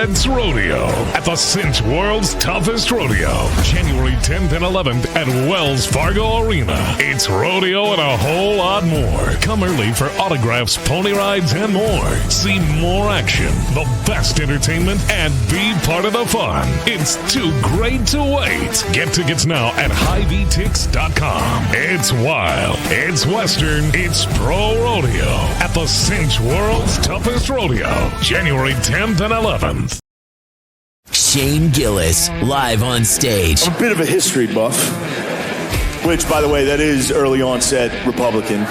Let's rodeo at the Cinch World's Toughest Rodeo, January 10th and 11th at Wells Fargo Arena. It's rodeo and a whole lot more. Come early for autographs, pony rides, and more. See more action, the best entertainment, and be part of the fun. It's too great to wait. Get tickets now at HiVTix.com. It's wild, it's western, it's pro rodeo at the Cinch World's Toughest Rodeo, January 10th and 11th. Shane Gillis, live on stage. I'm a bit of a history buff, which, by the way, that is early onset Republican.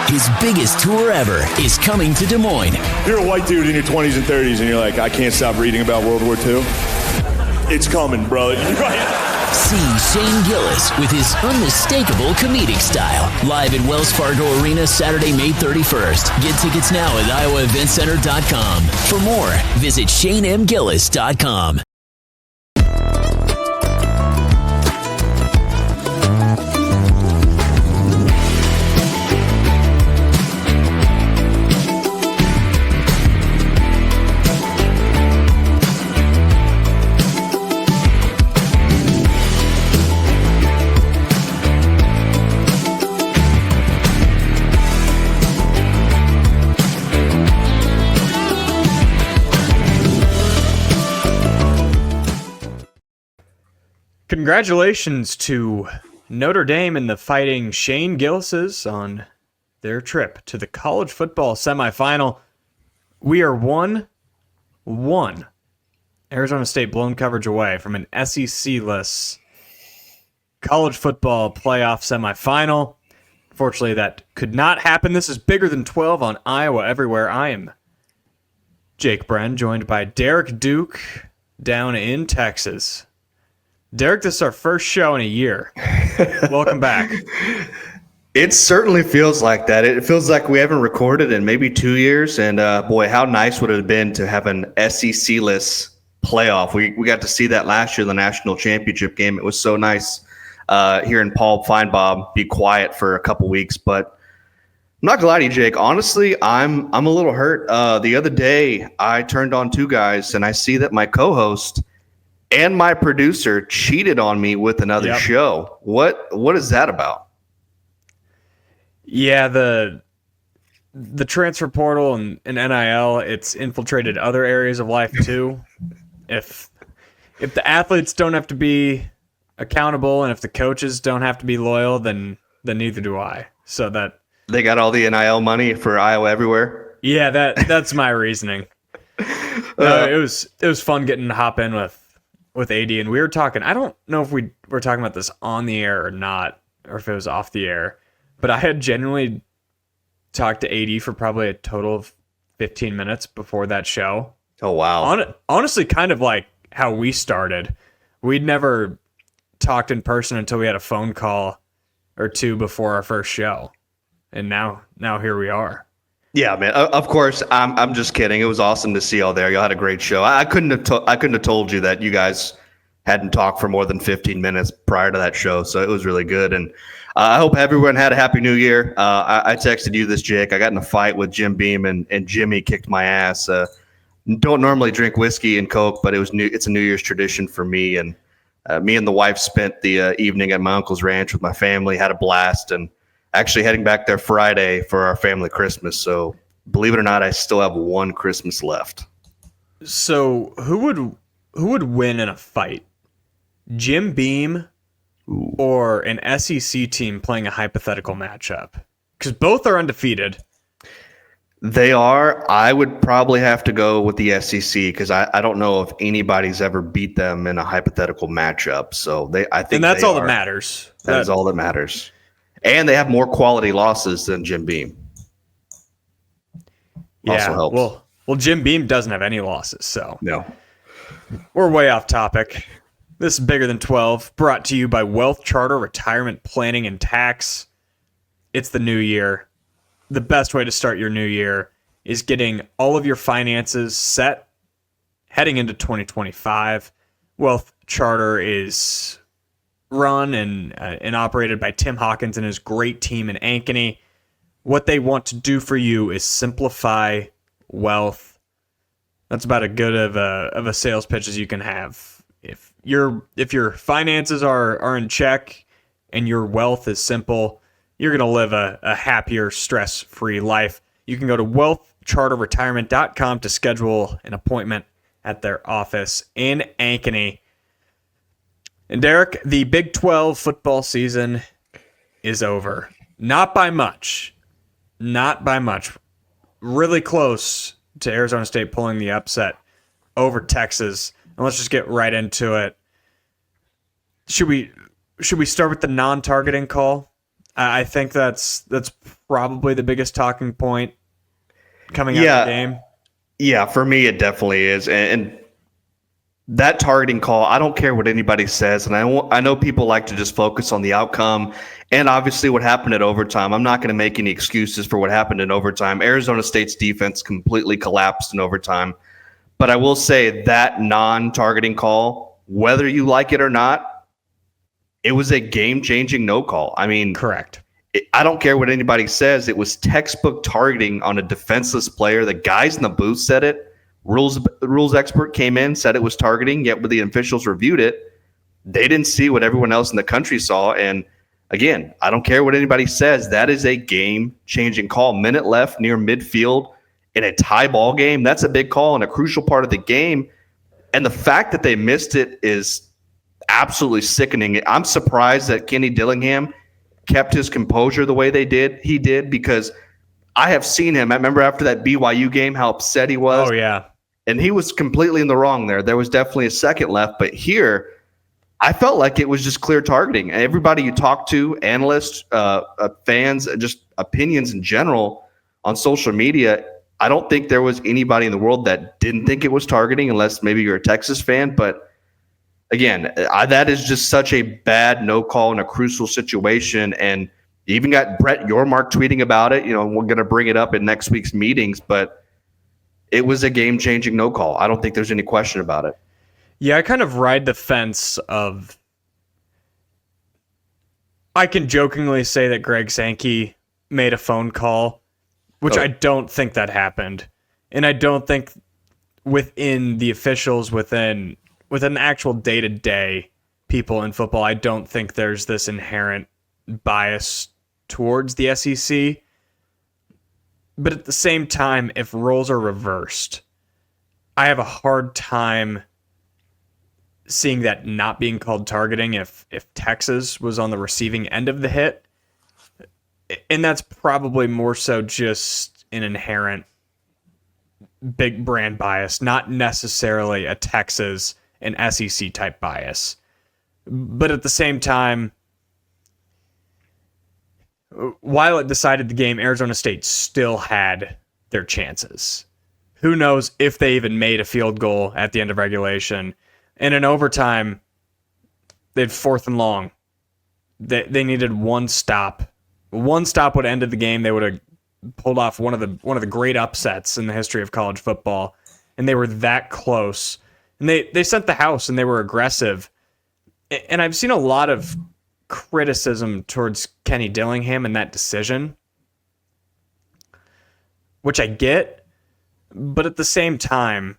His biggest tour ever is coming to Des Moines. You're a white dude in your 20s and 30s, and you're like, I can't stop reading about World War II. It's coming, bro. See Shane Gillis with his unmistakable comedic style. Live at Wells Fargo Arena Saturday, May 31st. Get tickets now at iowaeventcenter.com. For more, visit ShaneMGillis.com. Congratulations to Notre Dame and the Fighting Shane Gillises on their trip to the college football semifinal. We are one Arizona State blown coverage away from an SEC-less college football playoff semifinal. Unfortunately, that could not happen. This is Bigger Than 12 on Iowa Everywhere. I am Jake Brend, joined by Derek Duke down in Texas. Derek, this is our first show in a year. Welcome back. It certainly feels like that. It feels like we haven't recorded in maybe 2 years. And boy, how nice would it have been to have an SEC-less playoff. We got to see that last year in the national championship game. It was so nice hearing Paul Feinbaum be quiet for a couple weeks. But I'm not gonna lie to you, Jake. Honestly, I'm a little hurt. The other day, I turned on two guys, and I see that my co-host and my producer cheated on me with another show. What is that about? Yeah, the transfer portal and NIL, it's infiltrated other areas of life too. If the athletes don't have to be accountable and if the coaches don't have to be loyal, then neither do I. So that they got all the NIL money for Iowa Everywhere. Yeah, that's my reasoning. It was fun getting to hop in with AD, and we were talking. I don't know if we were talking about this on the air or not, or if it was off the air, but I had genuinely talked to AD for probably a total of 15 minutes before that show. Oh, wow. Honestly, kind of like how we started. We'd never talked in person until we had a phone call or two before our first show. And now here we are. Yeah, man. Of course, I'm just kidding. It was awesome to see y'all there. Y'all had a great show. I couldn't have told you that you guys hadn't talked for more than 15 minutes prior to that show. So it was really good. And I hope everyone had a happy new year. I texted you this, Jake. I got in a fight with Jim Beam and Jimmy kicked my ass. Don't normally drink whiskey and Coke, but it's a New Year's tradition for me. And me and the wife spent the evening at my uncle's ranch with my family, had a blast, and actually heading back there Friday for our family Christmas. So believe it or not, I still have one Christmas left. So who would win in a fight? Jim Beam or an SEC team playing a hypothetical matchup? Because both are undefeated. They are. I would probably have to go with the SEC because I don't know if anybody's ever beat them in a hypothetical matchup. So I think that's all that matters. That is all that matters. And they have more quality losses than Jim Beam. Yeah, also helps. Well, Jim Beam doesn't have any losses, so no. We're way off topic. This is Bigger Than 12, brought to you by WealthCharter Retirement Planning and Tax. It's the new year. The best way to start your new year is getting all of your finances set heading into 2025. WealthCharter is run and operated by Tim Hawkins and his great team in Ankeny. What they want to do for you is simplify wealth That's about as good of a sales pitch as you can have. If your finances are in check and your wealth is simple, you're gonna live a happier, stress-free life. You can go to WealthCharterRetirement.com to schedule an appointment at their office in Ankeny. And Derek, the Big 12 football season is over. Not by much. Not by much. Really close to Arizona State pulling the upset over Texas. And let's just get right into it. Should we start with the non-targeting call? I think that's probably the biggest talking point coming out of the game. Yeah, for me it definitely is. And that targeting call, I don't care what anybody says, and I know people like to just focus on the outcome and obviously what happened at overtime. I'm not going to make any excuses for what happened in overtime. Arizona State's defense completely collapsed in overtime. But I will say that non-targeting call, whether you like it or not, it was a game-changing no call. I mean, correct. I don't care what anybody says. It was textbook targeting on a defenseless player. The guys in the booth said it. Rules expert came in, said it was targeting, yet when the officials reviewed it, they didn't see what everyone else in the country saw. And again, I don't care what anybody says. That is a game-changing call. Minute left near midfield in a tie ball game. That's a big call and a crucial part of the game. And the fact that they missed it is absolutely sickening. I'm surprised that Kenny Dillingham kept his composure the way he did, because I have seen him. I remember after that BYU game how upset he was. Oh, yeah. And he was completely in the wrong there. There was definitely a second left. But here, I felt like it was just clear targeting. And everybody you talk to, analysts, fans, just opinions in general on social media, I don't think there was anybody in the world that didn't think it was targeting, unless maybe you're a Texas fan. But again, that is just such a bad no call in a crucial situation. And you even got Brett Yormark tweeting about it. We're going to bring it up in next week's meetings, but it was a game-changing no call. I don't think there's any question about it. Yeah, I kind of ride the fence of, I can jokingly say that Greg Sankey made a phone call, which I don't think that happened. And I don't think within the officials, within the actual day-to-day people in football, I don't think there's this inherent bias towards the SEC. But at the same time, if roles are reversed, I have a hard time seeing that not being called targeting if Texas was on the receiving end of the hit. And that's probably more so just an inherent big brand bias, not necessarily a Texas and SEC type bias. But at the same time, while it decided the game, Arizona State still had their chances. Who knows if they even made a field goal at the end of regulation. And in overtime, they had 4th and long. They needed one stop. One stop would have ended the game. They would have pulled off one of the great upsets in the history of college football. And they were that close. And they sent the house, and they were aggressive. And I've seen a lot of criticism towards Kenny Dillingham and that decision, which I get, but at the same time,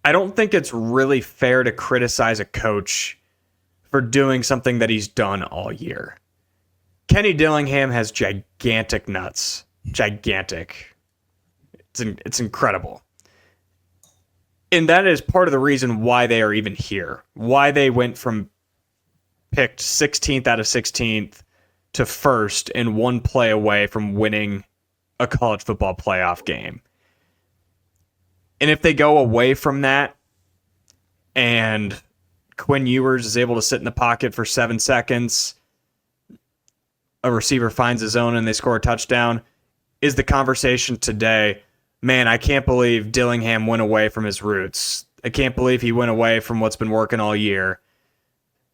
I don't think it's really fair to criticize a coach for doing something that he's done all year. Kenny Dillingham has gigantic nuts. Gigantic. It's incredible. And that is part of the reason why they are even here. Why they went from picked 16th out of 16th to first and one play away from winning a college football playoff game. And if they go away from that and Quinn Ewers is able to sit in the pocket for 7 seconds, a receiver finds his own and they score a touchdown, is the conversation today, man, I can't believe Dillingham went away from his roots. I can't believe he went away from what's been working all year.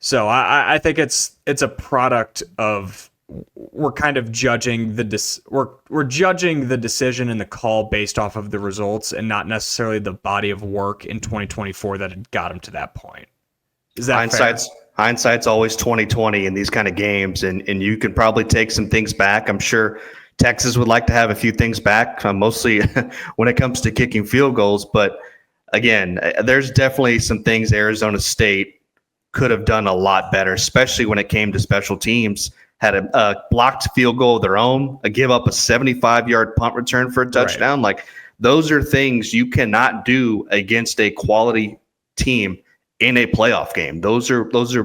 So I think it's a product of, we're kind of judging we're judging the decision and the call based off of the results and not necessarily the body of work in 2024 that had got him to that point. Is that hindsight's always 20/20 in these kind of games, and you can probably take some things back. I'm sure Texas would like to have a few things back, mostly when it comes to kicking field goals. But again, there's definitely some things Arizona State could have done a lot better, especially when it came to special teams. Had a blocked field goal of their own, give up a 75-yard punt return for a touchdown. Right. Like, those are things you cannot do against a quality team in a playoff game. Those are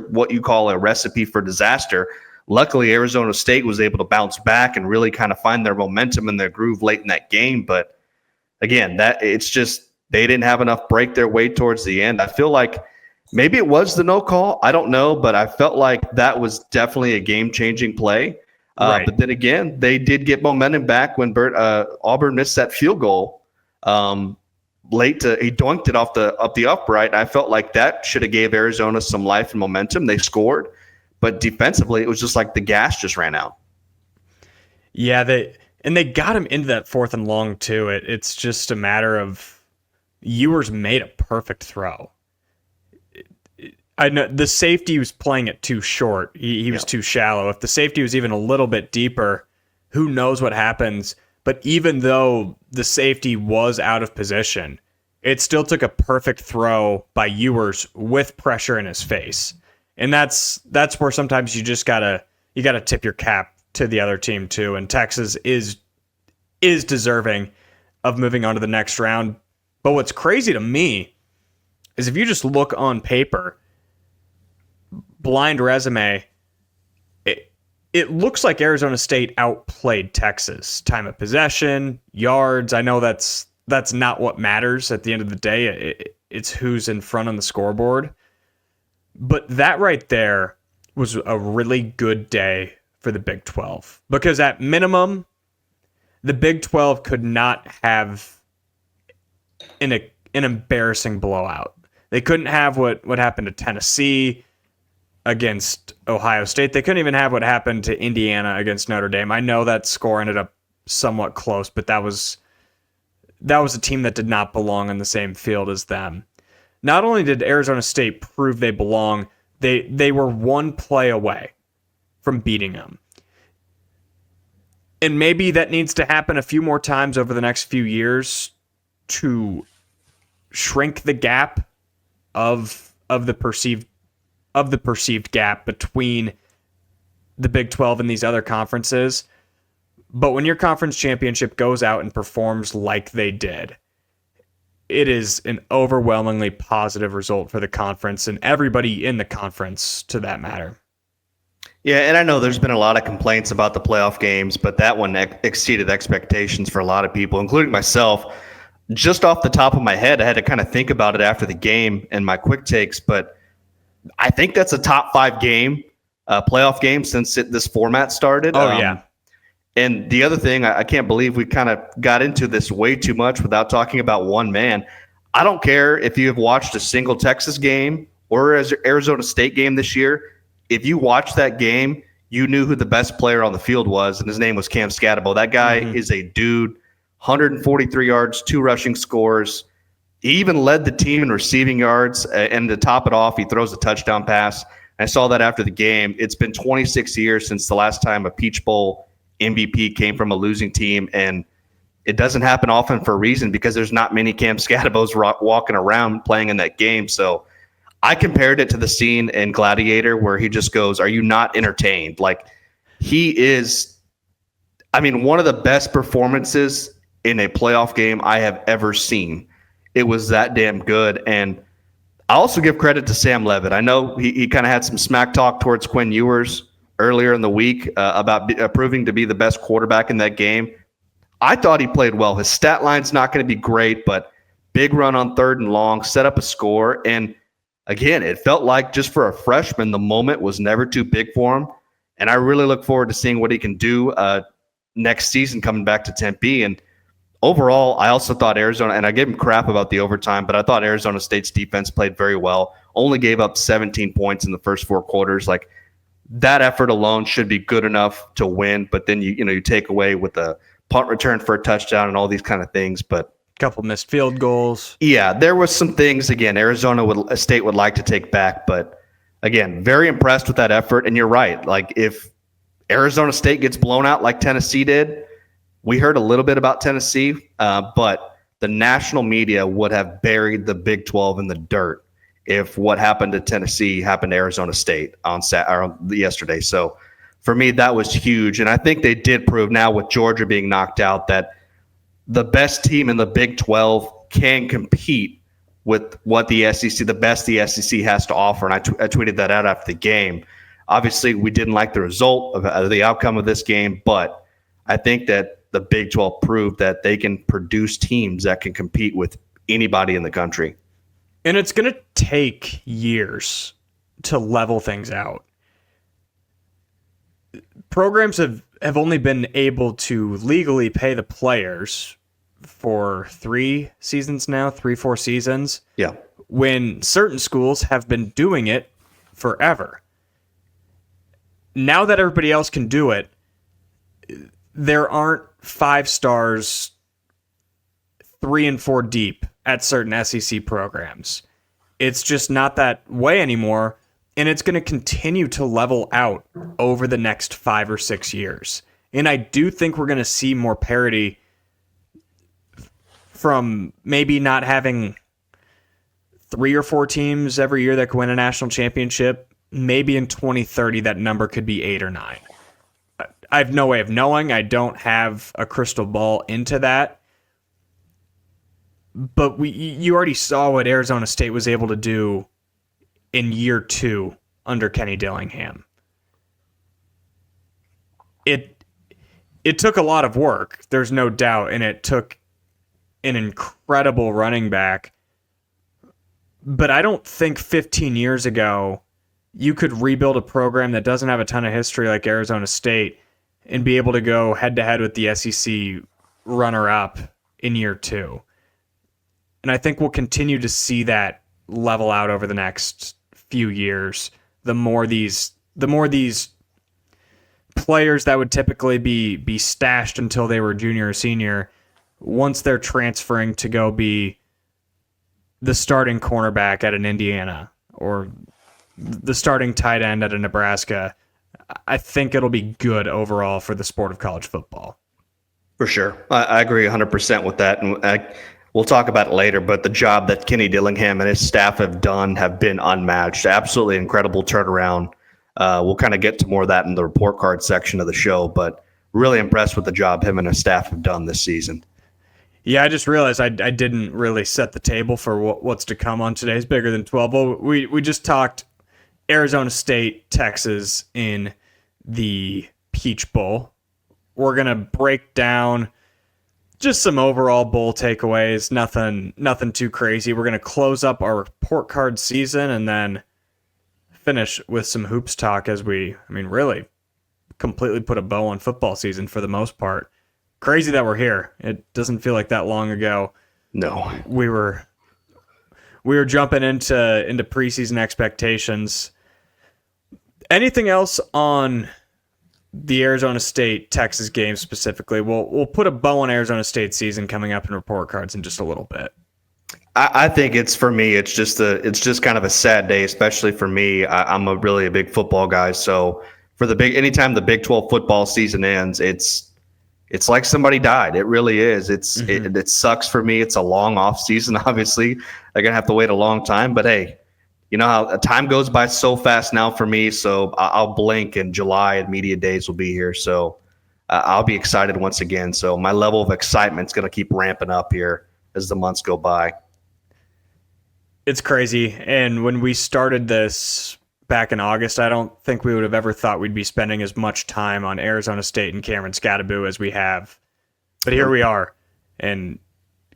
what you call a recipe for disaster. Luckily, Arizona State was able to bounce back and really kind of find their momentum and their groove late in that game. But again, it's just they didn't have enough break their way towards the end. I feel like maybe it was the no call. I don't know, but I felt like that was definitely a game-changing play. Right. But then again, they did get momentum back when Auburn missed that field goal late. He dunked it off the upright. I felt like that should have gave Arizona some life and momentum. They scored, but defensively, it was just like the gas just ran out. Yeah, they got him into that 4th and long too. It's just a matter of Ewers made a perfect throw. I know the safety was playing it too short. He was too shallow. If the safety was even a little bit deeper, who knows what happens. But even though the safety was out of position, it still took a perfect throw by Ewers with pressure in his face. And that's where sometimes you just gotta tip your cap to the other team too. And Texas is deserving of moving on to the next round. But what's crazy to me is if you just look on paper, blind resume, it looks like Arizona State outplayed Texas. Time of possession, yards. I know that's not what matters at the end of the day. It's who's in front on the scoreboard. But that right there was a really good day for the Big 12. Because at minimum, the Big 12 could not have an embarrassing blowout. They couldn't have what happened to Tennessee against Ohio State. They couldn't even have what happened to Indiana against Notre Dame. I know that score ended up somewhat close, but that was a team that did not belong on the same field as them. Not only did Arizona State prove they belong, they were one play away from beating them. And maybe that needs to happen a few more times over the next few years to shrink the gap of the perceived gap between the Big 12 and these other conferences. But when your conference championship goes out and performs like they did, it is an overwhelmingly positive result for the conference and everybody in the conference, to that matter. Yeah, and I know there's been a lot of complaints about the playoff games, but that one exceeded expectations for a lot of people, including myself. Just off the top of my head, I had to kind of think about it after the game and my quick takes, but I think that's a top 5 game, playoff game since this format started. Oh, yeah. And the other thing, I can't believe we kind of got into this way too much without talking about one man. I don't care if you have watched a single Texas game or an Arizona State game this year. If you watched that game, you knew who the best player on the field was, and his name was Cam Skattebo. That guy is a dude, 143 yards, 2 rushing scores. He even led the team in receiving yards, and to top it off, he throws a touchdown pass. I saw that after the game. It's been 26 years since the last time a Peach Bowl MVP came from a losing team, and it doesn't happen often for a reason because there's not many Cam Skattebos walking around playing in that game. So I compared it to the scene in Gladiator where he just goes, "Are you not entertained?" Like, he is, one of the best performances in a playoff game I have ever seen. It was that damn good. And I also give credit to Sam Levitt. I know he kind of had some smack talk towards Quinn Ewers earlier in the week about proving to be the best quarterback in that game. I thought he played well. His stat line's not going to be great, but big run on 3rd and long, set up a score. And again, it felt like just for a freshman, the moment was never too big for him. And I really look forward to seeing what he can do next season coming back to Tempe. And overall, I also thought Arizona, and I gave him crap about the overtime, but I thought Arizona State's defense played very well. Only gave up 17 points in the first 4 quarters. Like, that effort alone should be good enough to win. But then you take away with the punt return for a touchdown and all these kind of things. But couple missed field goals. Yeah, there was some things, again, Arizona State would like to take back. But again, very impressed with that effort. And you're right. Like, if Arizona State gets blown out like Tennessee did, We heard a little bit about Tennessee, but the national media would have buried the Big 12 in the dirt if what happened to Tennessee happened to Arizona State on yesterday. So for me, that was huge. And I think they did prove now with Georgia being knocked out that the best team in the Big 12 can compete with what the SEC, the best the SEC has to offer. And I tweeted that out after the game. Obviously, we didn't like the result of the outcome of this game, but I think that the Big 12 proved that they can produce teams that can compete with anybody in the country. And it's going to take years to level things out. Programs have only been able to legally pay the players for 4 seasons, Yeah. when certain schools have been doing it forever. Now that everybody else can do it, there aren't 5 stars 3 and 4 deep at certain SEC programs. It's just not that way anymore, and it's going to continue to level out over the next 5 or 6 years. And I do think we're going to see more parity from maybe not having 3 or 4 teams every year that can win a national championship. Maybe in 2030 that number could be 8 or 9. I have no way of knowing. I don't have a crystal ball into that. But you already saw what Arizona State was able to do in year 2 under Kenny Dillingham. It took a lot of work, there's no doubt, and it took an incredible running back. But I don't think 15 years ago you could rebuild a program that doesn't have a ton of history like Arizona State and be able to go head-to-head with the SEC runner-up in year 2. And I think we'll continue to see that level out over the next few years. The more these players that would typically be stashed until they were junior or senior, once they're transferring to go be the starting cornerback at an Indiana or the starting tight end at a Nebraska, I think it'll be good overall for the sport of college football. For sure. I agree 100% with that. And we'll talk about it later, but the job that Kenny Dillingham and his staff have done have been unmatched. Absolutely incredible turnaround. We'll kind of get to more of that in the report card section of the show, but really impressed with the job him and his staff have done this season. Yeah, I just realized I didn't really set the table for what's to come on today's Bigger Than 12. Well, we just talked Arizona State, Texas in the Peach Bowl. We're going to break down just some overall bowl takeaways, nothing too crazy. We're going to close up our report card season and then finish with some hoops talk as we really completely put a bow on football season for the most part. Crazy that we're here. It doesn't feel like that long ago. No. We were jumping into preseason expectations. Anything else on the Arizona State Texas game specifically? We'll put a bow on Arizona State season coming up in report cards in just a little bit. I think it's just kind of a sad day, especially for me. I'm really a big football guy, so anytime the Big 12 football season ends, it's like somebody died. It really is. It sucks for me. It's a long off season. Obviously, they're gonna have to wait a long time. But hey, you know how time goes by so fast now for me. So I'll blink, and July and media days will be here. So I'll be excited once again. So my level of excitement is gonna keep ramping up here as the months go by. It's crazy. And when we started this back in August, I don't think we would have ever thought we'd be spending as much time on Arizona State and Cameron Skattebo as we have. But here we are. And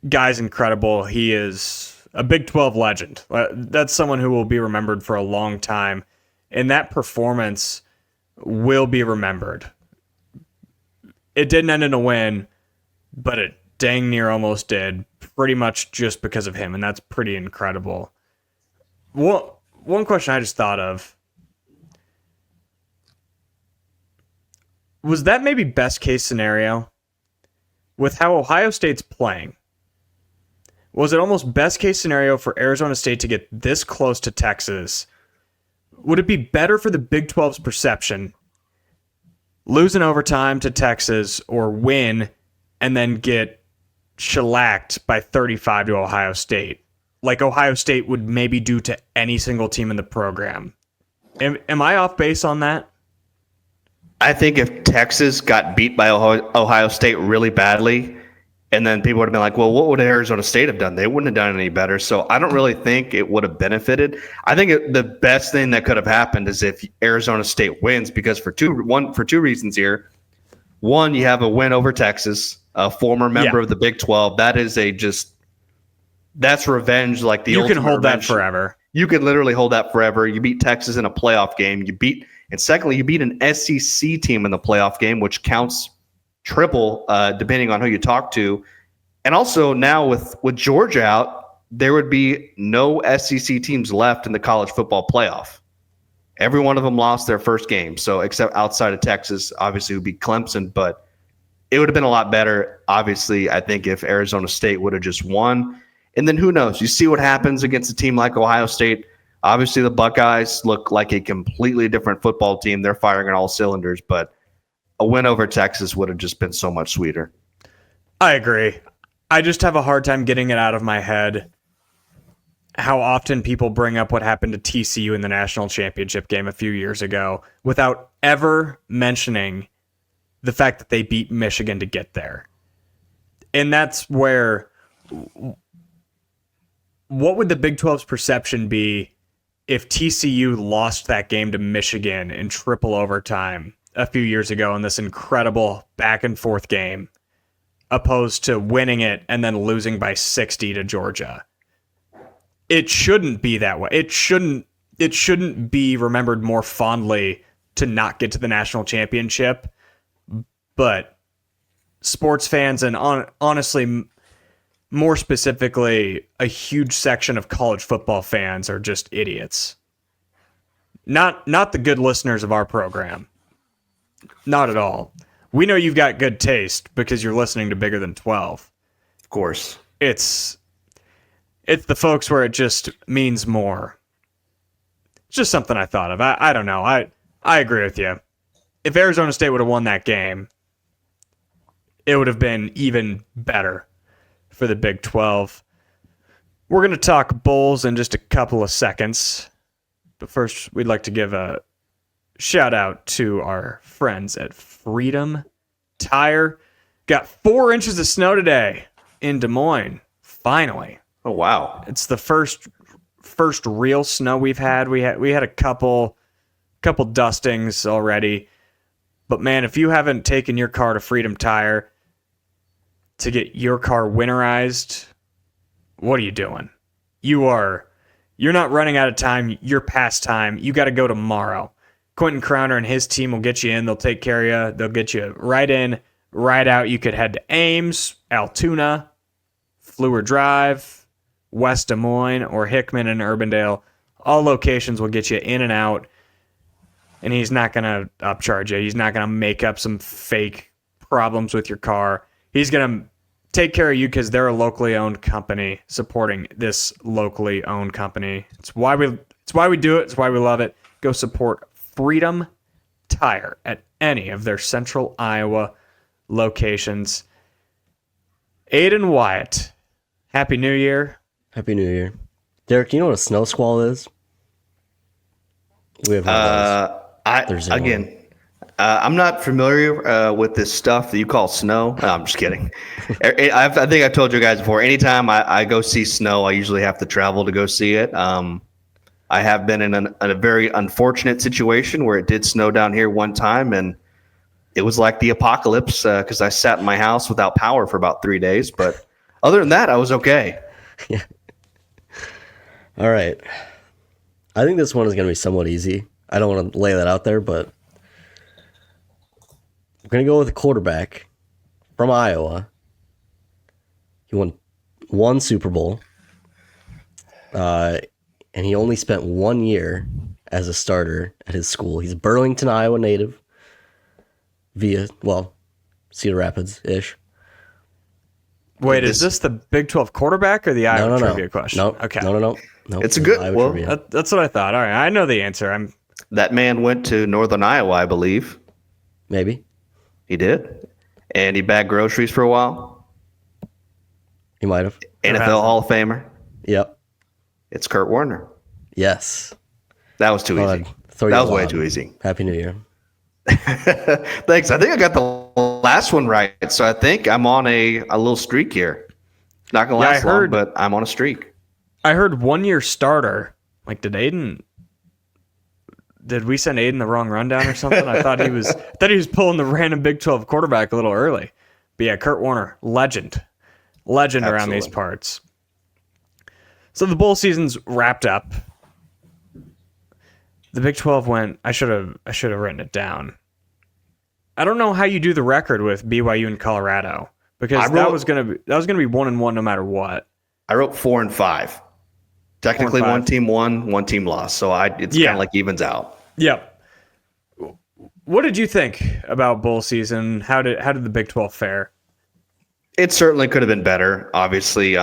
guy's incredible. He is a Big 12 legend. That's someone who will be remembered for a long time. And that performance will be remembered. It didn't end in a win, but it dang near almost did, pretty much just because of him, and that's pretty incredible. One question I just thought of, was that maybe best case scenario with how Ohio State's playing? Was it almost best case scenario for Arizona State to get this close to Texas? Would it be better for the Big 12's perception, lose in overtime to Texas or win and then get shellacked by 35 to Ohio State, like Ohio State would maybe do to any single team in the program. Am I off base on that? I think if Texas got beat by Ohio State really badly, and then people would have been like, well, what would Arizona State have done? They wouldn't have done any better. So I don't really think it would have benefited. I think the best thing that could have happened is if Arizona State wins, because for two reasons here. One, you have a win over Texas, a former member of the Big 12. That is that's revenge. Like the you can hold revenge. that forever. You can literally hold that forever. You beat Texas in a playoff game. And secondly, you beat an SEC team in the playoff game, which counts triple, depending on who you talk to. And also now with Georgia out, there would be no SEC teams left in the college football playoff. Every one of them lost their first game. So except outside of Texas, obviously it would be Clemson, but it would have been a lot better. Obviously, I think if Arizona State would have just won. And then who knows? You see what happens against a team like Ohio State. Obviously, the Buckeyes look like a completely different football team. They're firing on all cylinders, but a win over Texas would have just been so much sweeter. I agree. I just have a hard time getting it out of my head how often people bring up what happened to TCU in the national championship game a few years ago without ever mentioning the fact that they beat Michigan to get there. And that's where, what would the Big 12's perception be if TCU lost that game to Michigan in triple overtime a few years ago in this incredible back and forth game, opposed to winning it and then losing by 60 to Georgia? It shouldn't be that way. It shouldn't be remembered more fondly to not get to the national championship. But sports fans and honestly, more specifically, a huge section of college football fans are just idiots. Not the good listeners of our program. Not at all. We know you've got good taste because you're listening to Bigger Than 12. Of course. It's the folks where it just means more. It's just something I thought of. I don't know. I agree with you. If Arizona State would have won that game, it would have been even better for the Big 12. We're going to talk Bulls in just a couple of seconds. But first, we'd like to give a shout out to our friends at Freedom Tire. Got 4 inches of snow today in Des Moines. Finally. Oh, wow. It's the first real snow we've had. We had a couple dustings already. But man, if you haven't taken your car to Freedom Tire to get your car winterized, what are you doing? You're not running out of time. You're past time. You got to go tomorrow. Quentin Crowner and his team will get you in. They'll take care of you. They'll get you right in, right out. You could head to Ames, Altoona, Fleur Drive, West Des Moines, or Hickman and Urbandale. All locations will get you in and out. And he's not going to upcharge you. He's not going to make up some fake problems with your car. He's going to take care of you because they're a locally owned company supporting this locally owned company. It's why we do it. It's why we love it. Go support Freedom Tire at any of their Central Iowa locations. Aiden Wyatt, Happy New Year. Happy New Year. Derek, you know what a snow squall is? We have I'm not familiar with this stuff that you call snow. No, I'm just kidding. I think I've told you guys before. Anytime I go see snow, I usually have to travel to go see it. I have been in a very unfortunate situation where it did snow down here one time, and it was like the apocalypse because I sat in my house without power for about 3 days. But other than that, I was okay. Yeah. All right. I think this one is going to be somewhat easy. I don't want to lay that out there, but we're going to go with a quarterback from Iowa. He won 1 Super Bowl, and he only spent 1 year as a starter at his school. He's a Burlington, Iowa native Cedar Rapids-ish. Wait, is this the Big 12 quarterback or the Iowa trivia question? No. Okay. No. It's a good one. That's what I thought. All right, I know the answer. That man went to Northern Iowa, I believe. Maybe. He did. and he bagged groceries for a while. He might have. NFL Hall of Famer. Yep. It's Kurt Warner. Yes. That was too easy. That was way too easy. Happy New Year. Thanks. I think I got the last one right, so I think I'm on a little streak here. Not gonna last long, but I'm on a streak. I heard 1 year starter. Like, did we send Aiden the wrong rundown or something? I thought he was pulling the random Big 12 quarterback a little early. But yeah, Kurt Warner, legend Absolutely. Around these parts. So the bowl season's wrapped up. The Big 12 went. I should have written it down. I don't know how you do the record with BYU and Colorado, because that was gonna be 1-1 no matter what. I wrote 4 and 5. Technically, 1 team won, 1 team lost, so it's kind of like evens out. Yep. What did you think about bowl season? How did the Big 12 fare? It certainly could have been better. Obviously,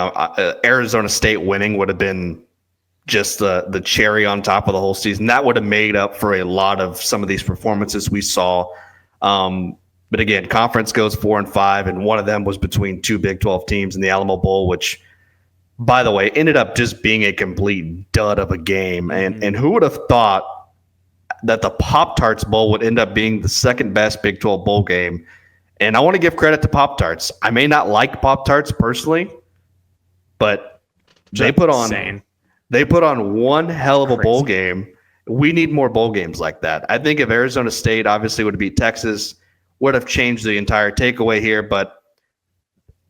Arizona State winning would have been just the cherry on top of the whole season. That would have made up for a lot of some of these performances we saw. But again, conference goes 4 and 5, and one of them was between 2 Big 12 teams in the Alamo Bowl, which, by the way, ended up just being a complete dud of a game. And who would have thought that the Pop-Tarts Bowl would end up being the second best Big 12 bowl game? And I want to give credit to Pop-Tarts. I may not like Pop-Tarts personally, but they put on one hell of a bowl game. We need more bowl games like that. I think if Arizona State obviously would have beat Texas, would have changed the entire takeaway here. But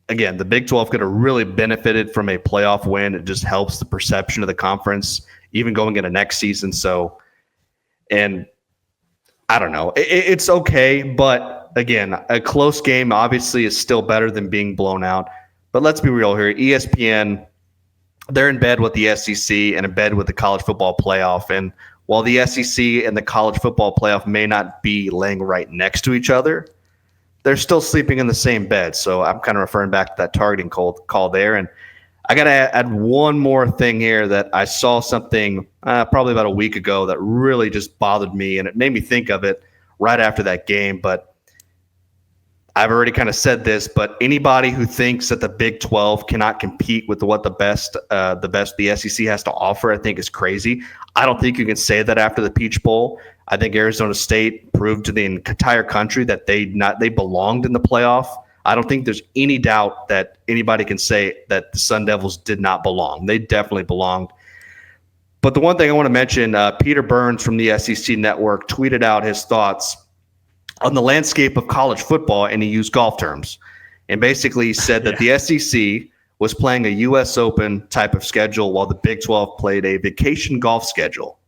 again, the Big 12 could have really benefited from a playoff win. It just helps the perception of the conference, even going into next season. So, and I don't know. It's okay, but again, a close game obviously is still better than being blown out. But let's be real here. ESPN, they're in bed with the SEC and in bed with the college football playoff. And while the SEC and the college football playoff may not be laying right next to each other, they're still sleeping in the same bed. So I'm kind of referring back to that targeting call there. And I got to add one more thing here that I saw something probably about a week ago that really just bothered me, and it made me think of it right after that game. But I've already kind of said this, but anybody who thinks that the Big 12 cannot compete with what the SEC has to offer, I think is crazy. I don't think you can say that after the Peach Bowl. I think Arizona State proved to the entire country that they belonged in the playoff. I don't think there's any doubt that anybody can say that the Sun Devils did not belong. They definitely belonged. But the one thing I want to mention, Peter Burns from the SEC Network tweeted out his thoughts on the landscape of college football, and he used golf terms. And basically said that the SEC was playing a U.S. Open type of schedule while the Big 12 played a vacation golf schedule.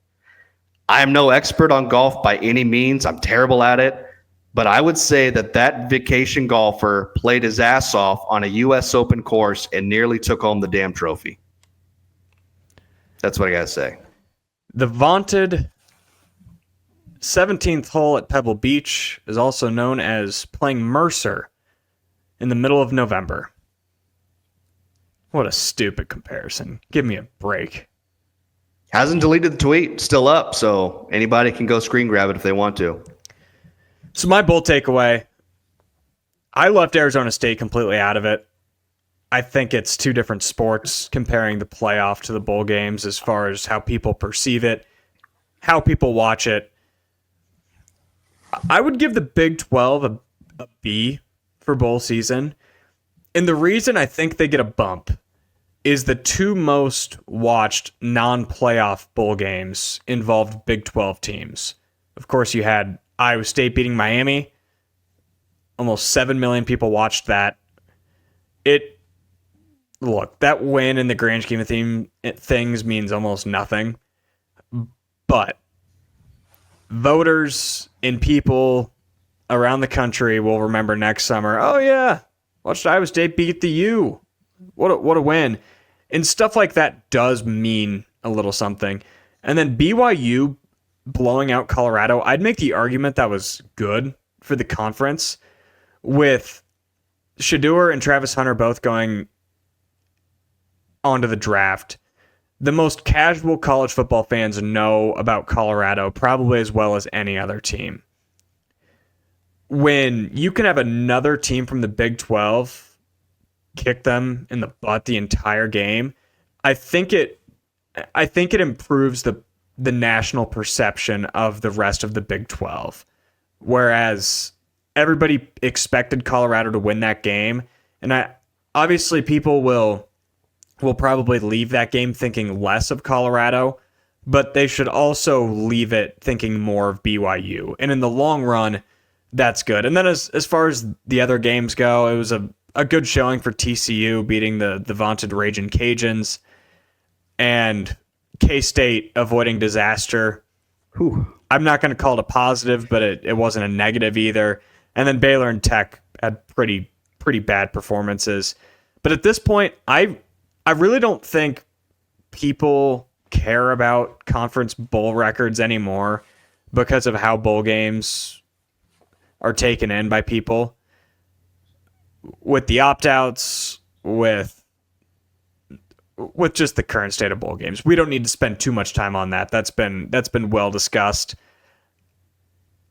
I am no expert on golf by any means. I'm terrible at it. But I would say that vacation golfer played his ass off on a U.S. Open course and nearly took home the damn trophy. That's what I got to say. The vaunted 17th hole at Pebble Beach is also known as playing Mercer in the middle of November. What a stupid comparison. Give me a break. Hasn't deleted the tweet. Still up, so anybody can go screen grab it if they want to. So my bold takeaway, I left Arizona State completely out of it. I think it's two different sports, comparing the playoff to the bowl games as far as how people perceive it, how people watch it. I would give the Big 12 a B for bowl season. And the reason I think they get a bump is the two most watched non-playoff bowl games involved Big 12 teams. Of course, you had Iowa State beating Miami. Almost 7 million people watched that. Look, that win in the grand scheme of things means almost nothing. But voters and people around the country will remember next summer, oh yeah, watched Iowa State beat the U. What a win. And stuff like that does mean a little something. And then BYU blowing out Colorado, I'd make the argument that was good for the conference, with Shedeur and Travis Hunter both going onto the draft. The most casual college football fans know about Colorado probably as well as any other team. when you can have another team from the Big 12 kick them in the butt the entire game, I think it improves the national perception of the rest of the Big 12. Whereas everybody expected Colorado to win that game, and obviously people will probably leave that game thinking less of Colorado, but they should also leave it thinking more of BYU. And in the long run, that's good. And then as far as the other games go, it was a good showing for TCU beating the vaunted Ragin' Cajuns, and K-State avoiding disaster. Whew. I'm not going to call it a positive, but it wasn't a negative either. And then Baylor and Tech had pretty bad performances. But at this point, I really don't think people care about conference bowl records anymore because of how bowl games are taken in by people. With the opt-outs, with just the current state of bowl games. We don't need to spend too much time on that. That's been well discussed.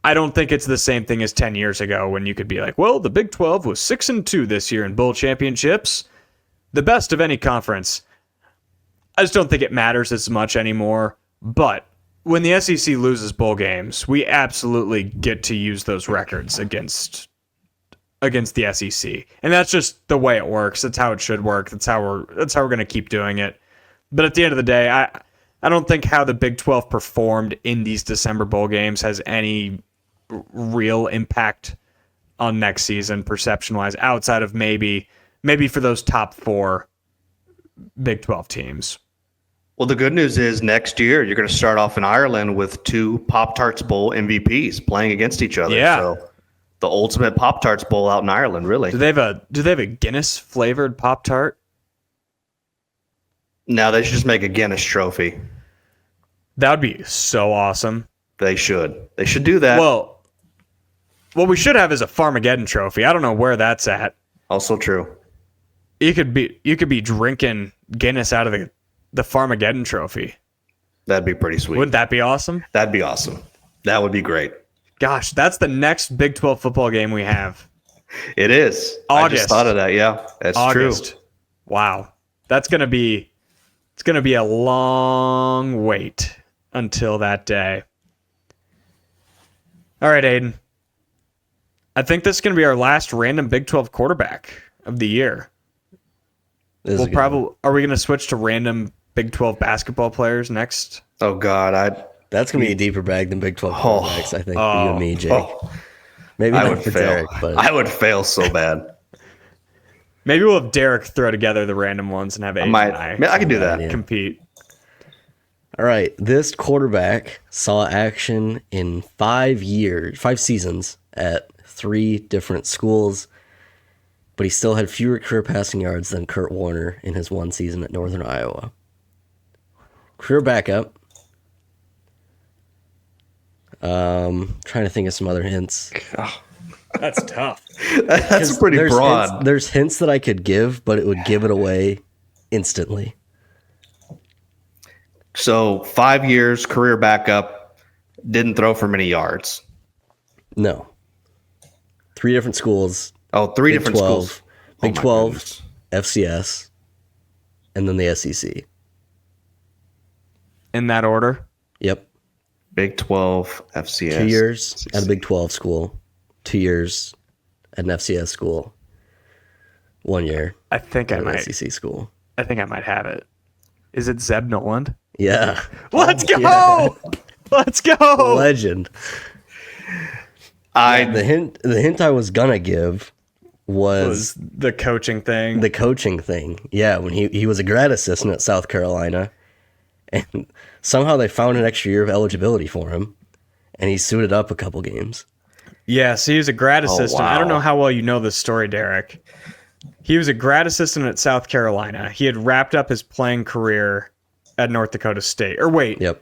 I don't think it's the same thing as 10 years ago when you could be like, well, the Big 12 was 6-2 this year in bowl championships, the best of any conference. I just don't think it matters as much anymore. But when the SEC loses bowl games, we absolutely get to use those records against the SEC. And that's just the way it works. That's how it should work. That's how we're going to keep doing it. But at the end of the day, I don't think how the Big 12 performed in these December bowl games has any real impact on next season perception-wise, outside of maybe for those top 4 Big 12 teams. Well, the good news is next year you're going to start off in Ireland with 2 Pop-Tarts Bowl MVPs playing against each other. Yeah. So the ultimate Pop-Tarts Bowl out in Ireland, really. Do they have a Guinness flavored Pop-Tart? No, they should just make a Guinness trophy. That would be so awesome. They should. They should do that. Well, what we should have is a Farmageddon trophy. I don't know where that's at. Also true. You could be drinking Guinness out of the Farmageddon trophy. That'd be pretty sweet. Wouldn't that be awesome? That'd be awesome. That would be great. Gosh, that's the next Big 12 football game we have. It is. August. I just thought of that. Yeah, that's August. true. Wow. It's going to be a long wait until that day. All right, Aiden. I think this is going to be our last random Big 12 quarterback of the year. Are we going to switch to random Big 12 basketball players next? Oh God, That's going to be a deeper bag than Big 12 quarterbacks, I think, for you and me, Jake. Maybe not for Derek, but I would fail so bad. Maybe we'll have Derek throw together the random ones and have Aiden and I can do that. Compete. All right, this quarterback saw action in 5 seasons at 3 different schools, but he still had fewer career passing yards than Kurt Warner in his 1 season at Northern Iowa. Career backup. Trying to think of some other hints. That's tough. That's pretty broad. There's hints that I could give, but it would give it away instantly. So 5 years, career backup, didn't throw for many yards. No. 3 different schools. Oh, 3 different schools. Big 12, FCS, and then the SEC. In that order? Yep. Big 12, FCS. 2 years SEC. at a Big 12 school. 2 years at an FCS school. 1 year I think I at an might. SEC school. I think I might have it. Is it Zeb Noland? Yeah. Let's go! Yeah. Let's go! Legend. The hint I was gonna give was the coaching thing. the coaching thing. Yeah, when he was a grad assistant at South Carolina, and somehow they found an extra year of eligibility for him, and he suited up a couple games. Yeah, so he was a grad assistant. wow. I don't know how well you know this story, Derek. He was a grad assistant at South Carolina. He had wrapped up his playing career at North Dakota State. Or wait. Yep.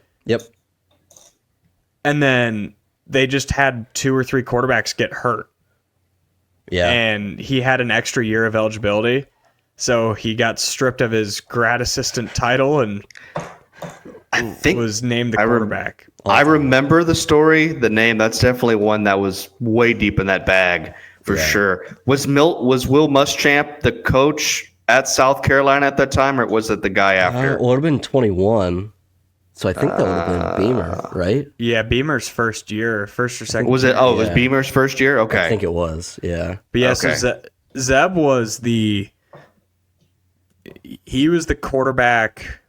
And then they just had 2 or 3 quarterbacks get hurt. Yeah. And he had an extra year of eligibility. So he got stripped of his grad assistant title and was named the quarterback. I remember the story, the name. That's definitely one that was way deep in that bag for sure. Was Will Muschamp the coach at South Carolina at that time, or was it the guy after? It would have been 21. So I think that would have been Beamer, right? Yeah, Beamer's first or second. Was it? Oh, it was Beamer's first year. Okay, I think it was. Yeah. But yeah, Okay. so Zeb was he was the quarterback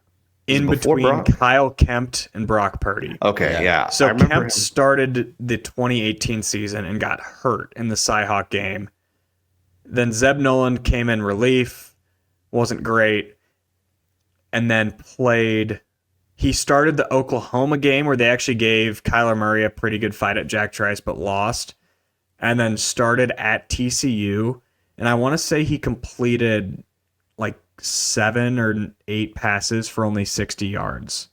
in between Brock? Kyle Kempt and Brock Purdy. Okay, yeah. So I remember Kempt him. started the 2018 season and got hurt in the Cyhawk game. Then Zeb Nolan came in relief, wasn't great, and then played. He started the Oklahoma game where they actually gave Kyler Murray a pretty good fight at Jack Trice, but lost. And then started at TCU. And I want to say he completed like 7 or 8 passes for only 60 yards.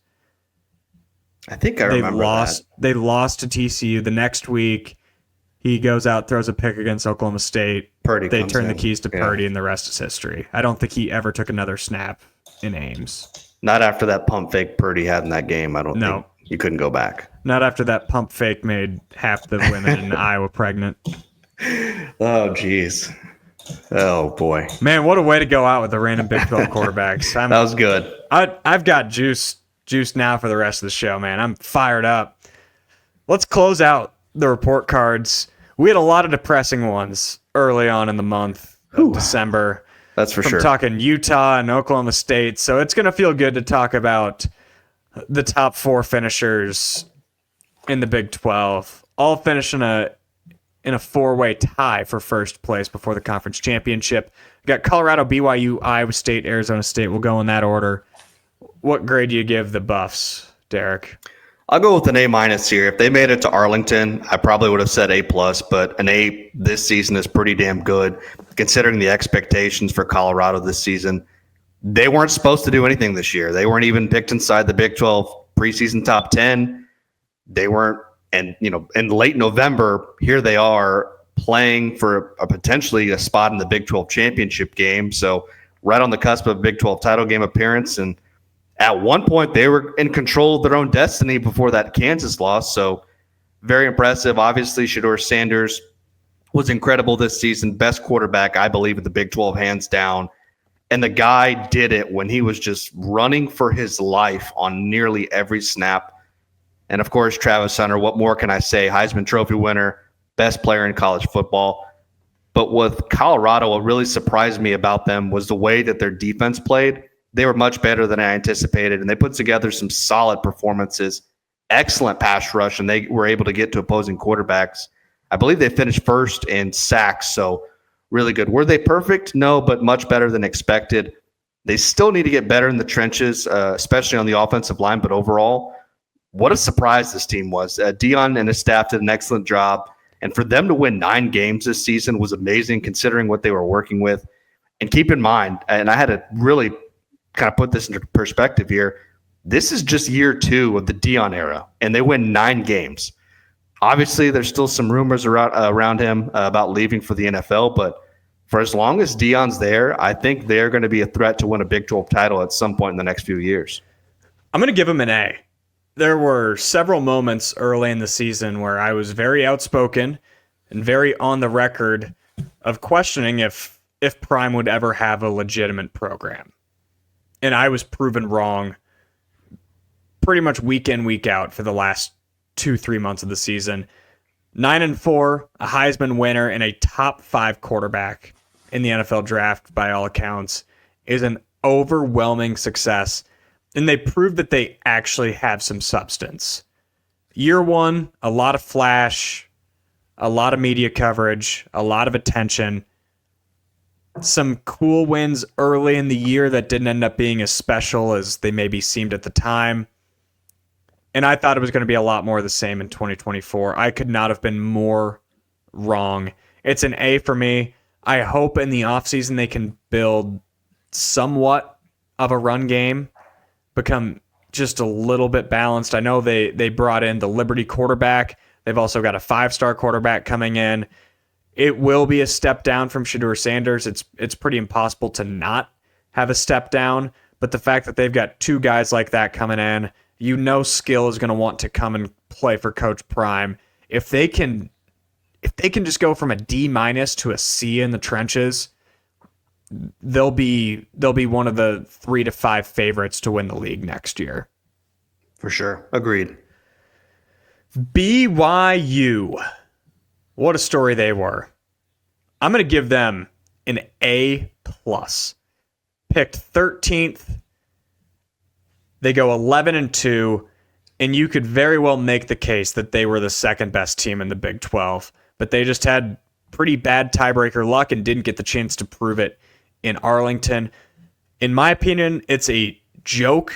I think I remember that. They lost to TCU. The next week, he goes out, throws a pick against Oklahoma State. Purdy They comes turn the in. keys to Yeah. Purdy, and the rest is history. I don't think he ever took another snap in Ames. Not after that pump fake Purdy had in that game. I don't No. think you couldn't go back. Not after that pump fake made half the women in Iowa pregnant. Oh, jeez. Oh, boy. Man, what a way to go out with the random Big 12 quarterbacks. That was good. I've got juice now for the rest of the show, man. I'm fired up. Let's close out the report cards. We had a lot of depressing ones early on in the month of December. That's for From sure. talking Utah and Oklahoma State. So it's going to feel good to talk about the top 4 finishers in the Big 12. All finish in a 4-way tie for first place before the conference championship. We got Colorado, BYU, Iowa State, Arizona State. We'll go in that order. What grade do you give the Buffs, Derek? I'll go with an A- here. If they made it to Arlington, I probably would have said A+, but an A this season is pretty damn good considering the expectations for Colorado this season. They weren't supposed to do anything this year. They weren't even picked inside the Big 12 preseason top 10. They weren't, and in late November, here they are playing for potentially a spot in the Big 12 championship game. So right on the cusp of a Big 12 title game appearance. And at one point, they were in control of their own destiny before that Kansas loss. So very impressive. Obviously, Shedeur Sanders was incredible this season. Best quarterback, I believe, in the Big 12, hands down. And the guy did it when he was just running for his life on nearly every snap. And, of course, Travis Hunter, what more can I say? Heisman Trophy winner, best player in college football. But with Colorado, what really surprised me about them was the way that their defense played. They were much better than I anticipated, and they put together some solid performances, excellent pass rush, and they were able to get to opposing quarterbacks. I believe they finished first in sacks, so really good. Were they perfect? No, but much better than expected. They still need to get better in the trenches, especially on the offensive line, but overall, what a surprise this team was. Dion and his staff did an excellent job, and for them to win 9 games this season was amazing considering what they were working with. And keep in mind, and I had to really kind of put this into perspective here, this is just year 2 of the Dion era, and they win 9 games. Obviously, there's still some rumors around him about leaving for the NFL, but for as long as Dion's there, I think they're going to be a threat to win a Big 12 title at some point in the next few years. I'm going to give him an A. There were several moments early in the season where I was very outspoken and very on the record of questioning if Prime would ever have a legitimate program. And I was proven wrong pretty much week in, week out for the last 2-3 months of the season. 9-4, a Heisman winner, and a top 5 quarterback in the NFL draft by all accounts is an overwhelming success. And they proved that they actually have some substance. Year 1, a lot of flash, a lot of media coverage, a lot of attention. Some cool wins early in the year that didn't end up being as special as they maybe seemed at the time. And I thought it was going to be a lot more of the same in 2024. I could not have been more wrong. It's an A for me. I hope in the offseason they can build somewhat of a run game, become just a little bit balanced. I know they brought in the Liberty quarterback. They've also got a 5-star quarterback coming in. It will be a step down from Shedeur Sanders. It's pretty impossible to not have a step down, but the fact that they've got 2 guys like that coming in You know Skill is going to want to come and play for Coach Prime. If they can just go from a D- to a C in the trenches, they'll be one of the 3 to 5 favorites to win the league next year. For sure. Agreed. BYU. What a story they were. I'm going to give them an A+. Picked 13th. They go 11-2, and you could very well make the case that they were the second best team in the Big 12, but they just had pretty bad tiebreaker luck and didn't get the chance to prove it in Arlington. In my opinion, it's a joke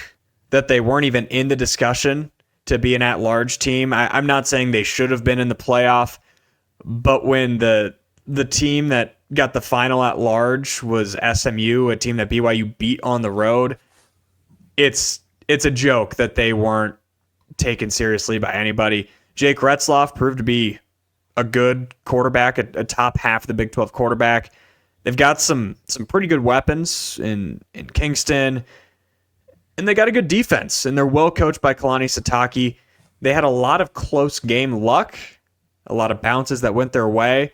that they weren't even in the discussion to be an at-large team. I'm not saying they should have been in the playoff, but when the team that got the final at-large was SMU, a team that BYU beat on the road, it's a joke that they weren't taken seriously by anybody. Jake Retzloff proved to be a good quarterback, a top half of the Big 12 quarterback. They've got some pretty good weapons in Kingston, and they got a good defense, and they're well coached by Kalani Sitake. They had a lot of close game luck, a lot of bounces that went their way,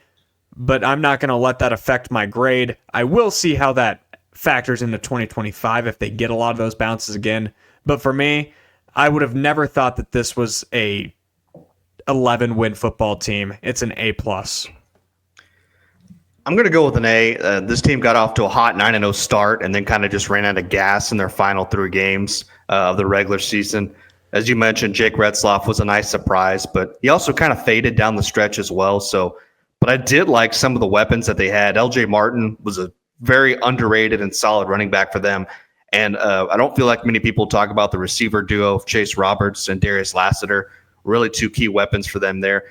but I'm not going to let that affect my grade. I will see how that factors into 2025 if they get a lot of those bounces again. But for me, I would have never thought that this was a 11-win football team. It's an A+. I'm going to go with an A. This team got off to a hot 9-0 start and then kind of just ran out of gas in their final 3 games of the regular season. As you mentioned, Jake Retzloff was a nice surprise, but he also kind of faded down the stretch as well. But I did like some of the weapons that they had. LJ Martin was a very underrated and solid running back for them. And I don't feel like many people talk about the receiver duo of Chase Roberts and Darius Lassiter, really 2 key weapons for them there.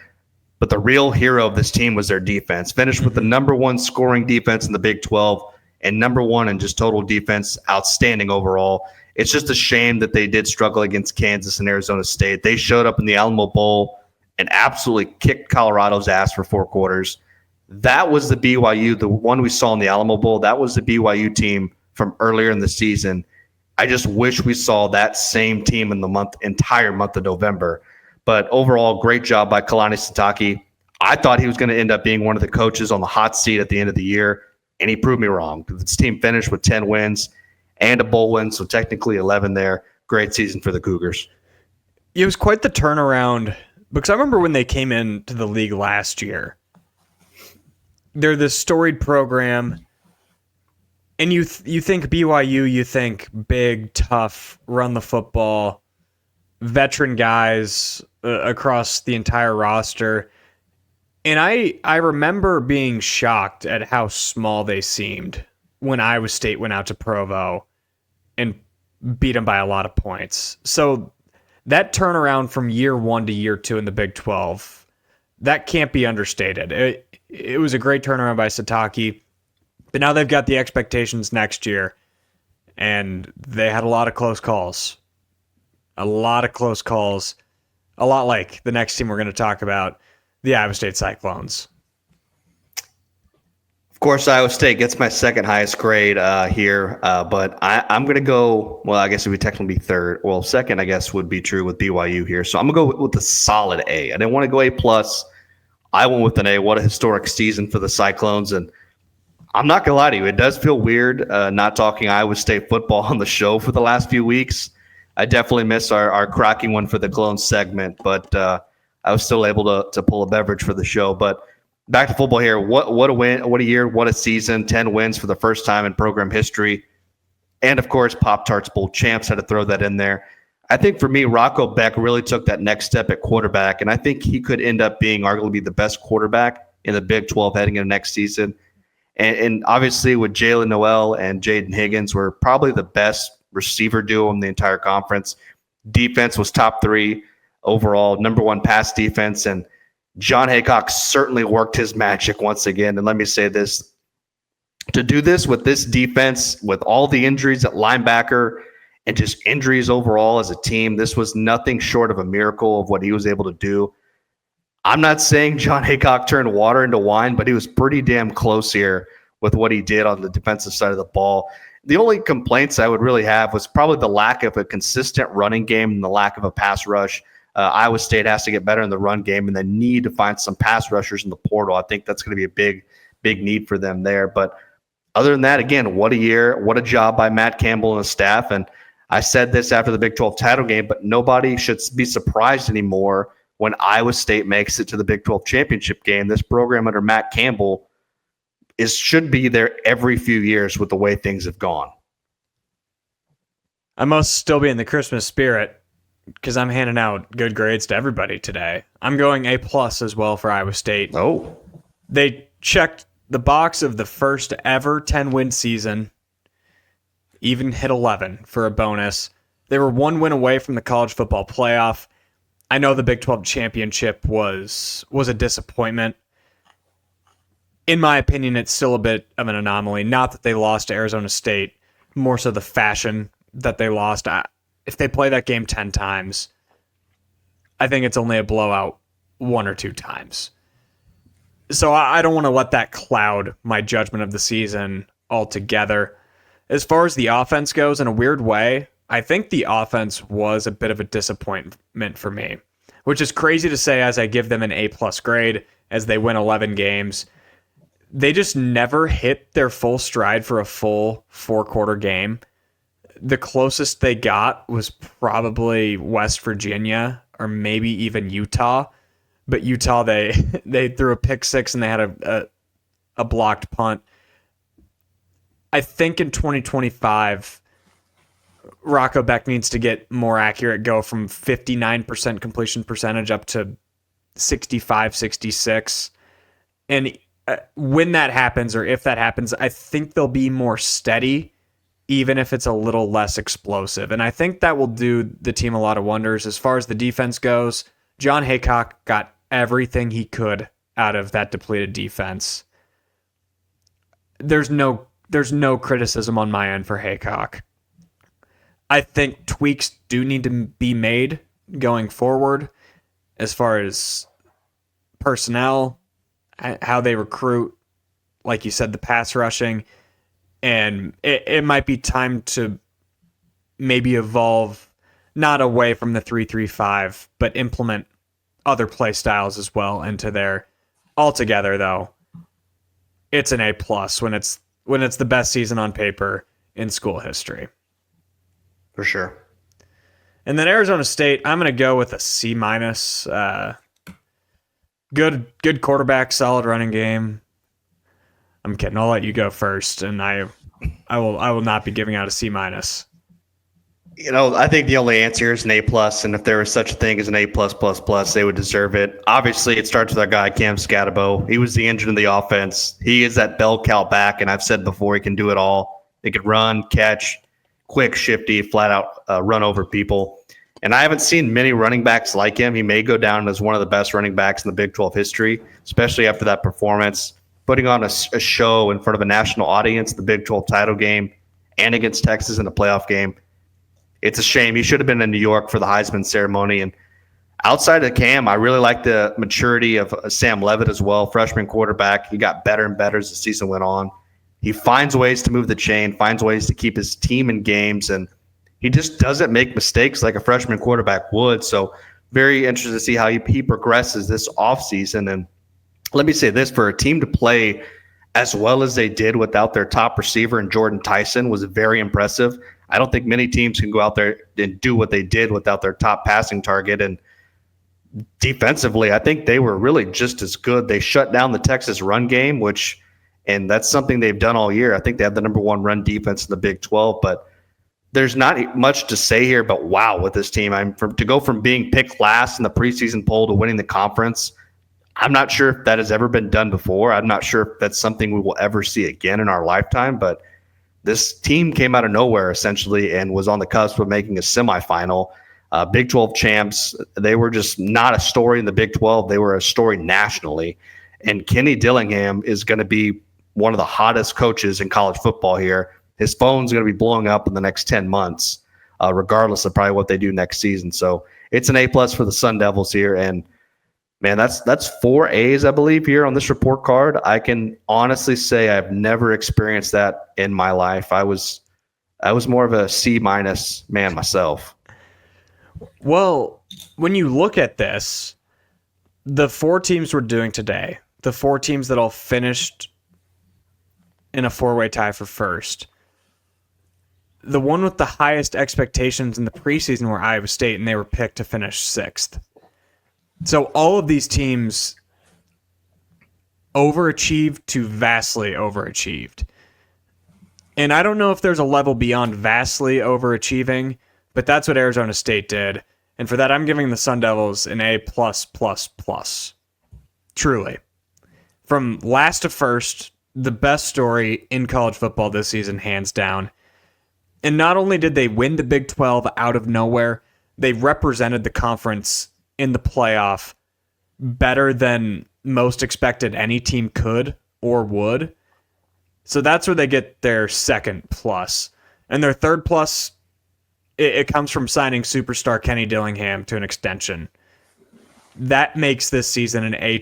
But the real hero of this team was their defense. Finished with the number 1 scoring defense in the Big 12 and number 1 in just total defense, outstanding overall. It's just a shame that they did struggle against Kansas and Arizona State. They showed up in the Alamo Bowl and absolutely kicked Colorado's ass for 4 quarters. That was the BYU, the one we saw in the Alamo Bowl. That was the BYU team from earlier in the season. I just wish we saw that same team in the entire month of November. But overall, great job by Kalani Sitake. I thought he was going to end up being one of the coaches on the hot seat at the end of the year, and he proved me wrong. This team finished with 10 wins and a bowl win, so technically 11 there. Great season for the Cougars. It was quite the turnaround, because I remember when they came into the league last year. They're this storied program, and you think BYU, you think big, tough, run the football, veteran guys across the entire roster. And I remember being shocked at how small they seemed when Iowa State went out to Provo and beat them by a lot of points. So that turnaround from year 1 to year 2 in the Big 12, that can't be understated. It was a great turnaround by Sitake, but now they've got the expectations next year, and they had a lot of close calls. A lot of close calls. A lot like the next team we're going to talk about, the Iowa State Cyclones. Of course, Iowa State gets my second highest grade here, but I'm going to go, well, I guess it would technically be third. Well, second, I guess, would be true with BYU here. So I'm going to go with a solid A. I didn't want to go A+. I went with an A. What a historic season for the Cyclones. And I'm not going to lie to you, it does feel weird not talking Iowa State football on the show for the last few weeks. I definitely miss our cracking one for the Clone segment, but I was still able to pull a beverage for the show. But back to football here. What a win, what a year, what a season. 10 wins for the first time in program history. And, of course, Pop-Tarts Bowl champs, had to throw that in there. I think for me, Rocco Beck really took that next step at quarterback, and I think he could end up being arguably the best quarterback in the Big 12 heading into next season. And obviously with Jalen Noel and Jaden Higgins were probably the best receiver duo in the entire conference. Defense was top 3 overall, number 1 pass defense, and John Haycock certainly worked his magic once again. And let me say this, to do this with this defense, with all the injuries at linebacker and just injuries overall as a team, this was nothing short of a miracle of what he was able to do. I'm not saying John Haycock turned water into wine, but he was pretty damn close here with what he did on the defensive side of the ball. The only complaints I would really have was probably the lack of a consistent running game and the lack of a pass rush. Iowa State has to get better in the run game, and they need to find some pass rushers in the portal. I think that's going to be a big need for them there. But other than that, again, what a year, what a job by Matt Campbell and his staff. And I said this after the Big 12 title game, but nobody should be surprised anymore when Iowa State makes it to the Big 12 championship game. This program under Matt Campbell should be there every few years with the way things have gone. I must still be in the Christmas spirit because I'm handing out good grades to everybody today. I'm going A+ as well for Iowa State. Oh. They checked the box of the first ever 10-win season, even hit 11 for a bonus. They were 1 win away from the college football playoff. I know the Big 12 championship was a disappointment. In my opinion, it's still a bit of an anomaly. Not that they lost to Arizona State, more so the fashion that they lost. If they play that game 10 times, I think it's only a blowout 1 or 2 times. So I don't want to let that cloud my judgment of the season altogether. As far as the offense goes, in a weird way, I think the offense was a bit of a disappointment for me, which is crazy to say as I give them an A+ grade as they win 11 games. They just never hit their full stride for a full 4-quarter game. The closest they got was probably West Virginia or maybe even Utah. But Utah, they threw a pick 6 and they had a blocked punt. I think in 2025, Rocco Beck needs to get more accurate, go from 59% completion percentage up to 65, 66. And when that happens, or if that happens, I think they'll be more steady, even if it's a little less explosive. And I think that will do the team a lot of wonders. As far as the defense goes, John Haycock got everything he could out of that depleted defense. There's no criticism on my end for Haycock. I think tweaks do need to be made going forward as far as personnel, how they recruit, like you said, the pass rushing, and it might be time to maybe evolve not away from the 3-3-5, but implement other play styles as well into there. Altogether, though, it's an A+ when it's the best season on paper in school history. For sure. And then Arizona State, I'm going to go with a C-. Good quarterback, solid running game. I'm kidding. I'll let you go first, and I will not be giving out a C-. I think the only answer is an A+, and if there was such a thing as an A+++, they would deserve it. Obviously, it starts with our guy, Cam Skattebo. He was the engine of the offense. He is that bell cow back, and I've said before, he can do it all. He could run, catch, quick, shifty, flat out run over people. And I haven't seen many running backs like him. He may go down as one of the best running backs in the Big 12 history, especially after that performance, putting on a show in front of a national audience, the Big 12 title game, and against Texas in the playoff game. It's a shame. He should have been in New York for the Heisman ceremony. And outside of Cam, I really like the maturity of Sam Levitt as well, freshman quarterback. He got better and better as the season went on. He finds ways to move the chain, finds ways to keep his team in games, and he just doesn't make mistakes like a freshman quarterback would. So very interested to see how he progresses this offseason. And let me say this, for a team to play as well as they did without their top receiver and Jordan Tyson was very impressive. I don't think many teams can go out there and do what they did without their top passing target. And defensively, I think they were really just as good. They shut down the Texas run game, and that's something they've done all year. I think they have the number 1 run defense in the Big 12, but there's not much to say here, but wow, with this team, to go from being picked last in the preseason poll to winning the conference, I'm not sure if that has ever been done before. I'm not sure if that's something we will ever see again in our lifetime, but this team came out of nowhere essentially and was on the cusp of making a semifinal. Big 12 champs, they were just not a story in the Big 12. They were a story nationally. And Kenny Dillingham is going to be one of the hottest coaches in college football here. His phone's going to be blowing up in the next 10 months, regardless of probably what they do next season. So it's an A+ for the Sun Devils here. And man, that's 4 A's, I believe, here on this report card. I can honestly say I've never experienced that in my life. I was I was more of a C- man myself. Well, when you look at this, the 4 teams we're doing today, the 4 teams that all finished in a 4-way tie for first, the one with the highest expectations in the preseason were Iowa State, and they were picked to finish 6th. So all of these teams overachieved to vastly overachieved. And I don't know if there's a level beyond vastly overachieving, but that's what Arizona State did. And for that, I'm giving the Sun Devils an A++++. Truly. From last to first, the best story in college football this season, hands down. And not only did they win the Big 12 out of nowhere, they represented the conference in the playoff better than most expected any team could or would. So that's where they get their second plus. And their third plus, it comes from signing superstar Kenny Dillingham to an extension. That makes this season an A+++.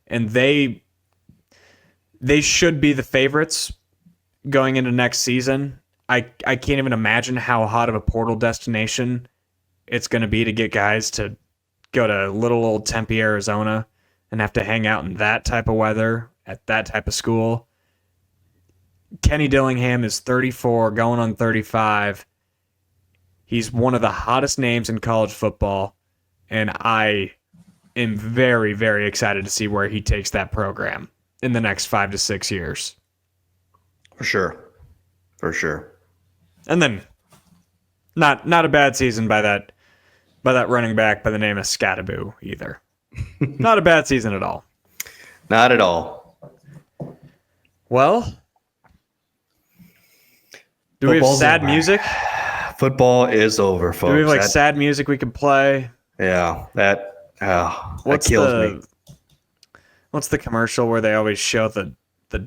And they should be the favorites going into next season. I can't even imagine how hot of a portal destination it's going to be to get guys to go to little old Tempe, Arizona, and have to hang out in that type of weather at that type of school. Kenny Dillingham is 34, going on 35. He's one of the hottest names in college football, and I am very, very excited to see where he takes that program in the next 5 to 6 years. For sure. And then, not a bad season by that running back by the name of Skattebo either. Not a bad season at all. Not at all. Well, do we have sad music? Football is over, folks. Do we have sad music we can play? Yeah, that kills me. What's the commercial where they always show the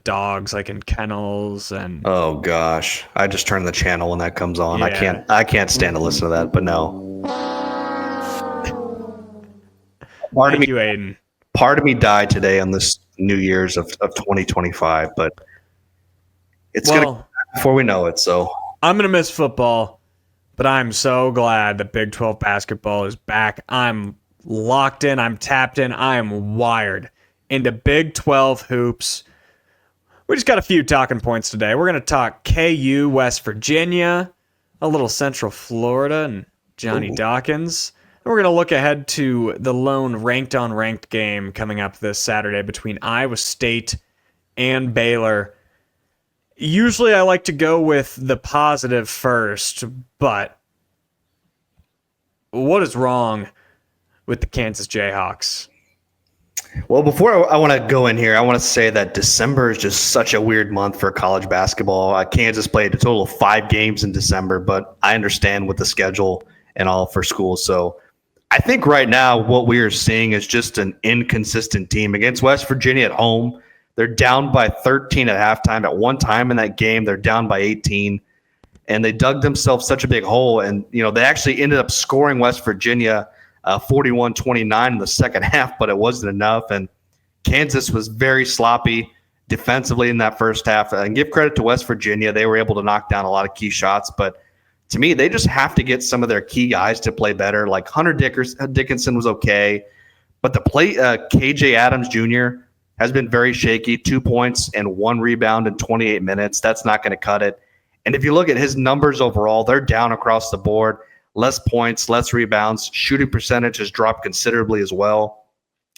dogs like in kennels and? Oh gosh, I just turn the channel when that comes on. Yeah. I can't stand to listen to that. But no. Thank you, Aiden. Part of me died today on this New Year's of 2025, but it's going to come back before we know it. So I'm going to miss football, but I'm so glad that Big 12 basketball is back. I'm locked in. I'm tapped in. I am wired into Big 12 hoops. We just got a few talking points today. We're going to talk KU, West Virginia, a little Central Florida, and Johnny Dawkins. We're going to look ahead to the lone ranked-on-ranked game coming up this Saturday between Iowa State and Baylor. Usually I like to go with the positive first, but what is wrong with the Kansas Jayhawks? Well, before I want to go in here, I want to say that December is just such a weird month for college basketball. Kansas played a total of 5 games in December, but I understand with the schedule and all for school. So I think right now what we are seeing is just an inconsistent team. Against West Virginia at home, they're down by 13 at halftime. At one time in that game, they're down by 18, and they dug themselves such a big hole. And, they actually ended up scoring West Virginia 41-29 in the second half, but it wasn't enough. And Kansas was very sloppy defensively in that first half. And give credit to West Virginia. They were able to knock down a lot of key shots, but to me, they just have to get some of their key guys to play better. Like Hunter Dickinson was okay, but the play KJ Adams Jr. has been very shaky. 2 points and 1 rebound in 28 minutes. That's not going to cut it. And if you look at his numbers overall, they're down across the board. Less points, less rebounds. Shooting percentage has dropped considerably as well.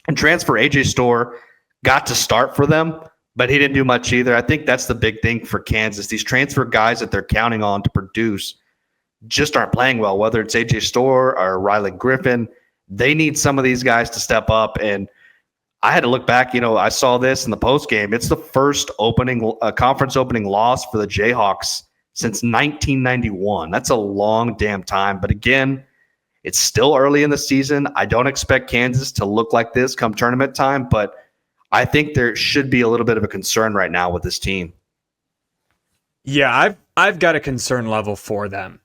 And transfer AJ Storr got to start for them, but he didn't do much either. I think that's the big thing for Kansas. These transfer guys that they're counting on to produce just aren't playing well, whether it's AJ Storr or Riley Griffin. They need some of these guys to step up. And I had to look back. I saw this in the post game. It's the first conference opening loss for the Jayhawks since 1991. That's a long damn time. But again, it's still early in the season. I don't expect Kansas to look like this come tournament time, but I think there should be a little bit of a concern right now with this team. Yeah, I've got a concern level for them.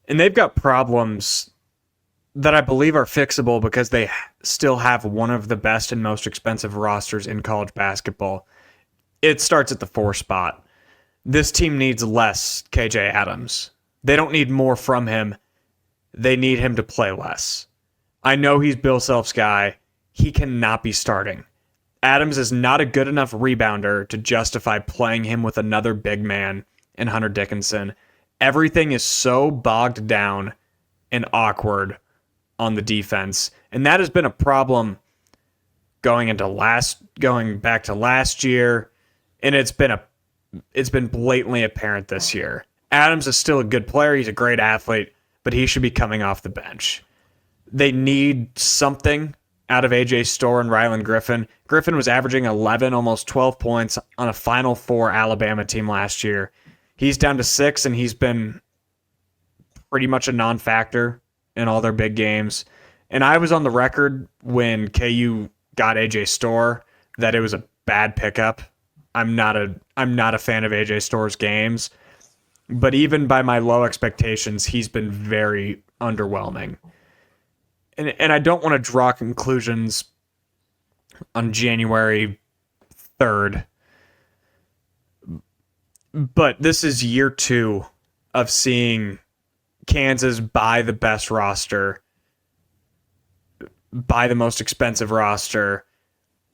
And they've got problems that I believe are fixable because they still have one of the best and most expensive rosters in college basketball. It starts at the 4 spot. This team needs less KJ Adams. They don't need more from him. They need him to play less. I know he's Bill Self's guy. He cannot be starting. Adams is not a good enough rebounder to justify playing him with another big man in Hunter Dickinson. Everything is so bogged down and awkward on the defense, and that has been a problem going back to last year, and it's been blatantly apparent this year. Adams is still a good player. He's a great athlete, but he should be coming off the bench. They need something out of AJ Storr and Rylan Griffin. Griffin was averaging 11, almost 12 points on a Final Four Alabama team last year. He's down to 6, and he's been pretty much a non-factor in all their big games. And I was on the record when KU got AJ Storr that it was a bad pickup. I'm not a fan of AJ Storr's games, but even by my low expectations, he's been very underwhelming. And I don't want to draw conclusions on January 3rd, but this is year 2 of seeing Kansas buy the best roster, buy the most expensive roster,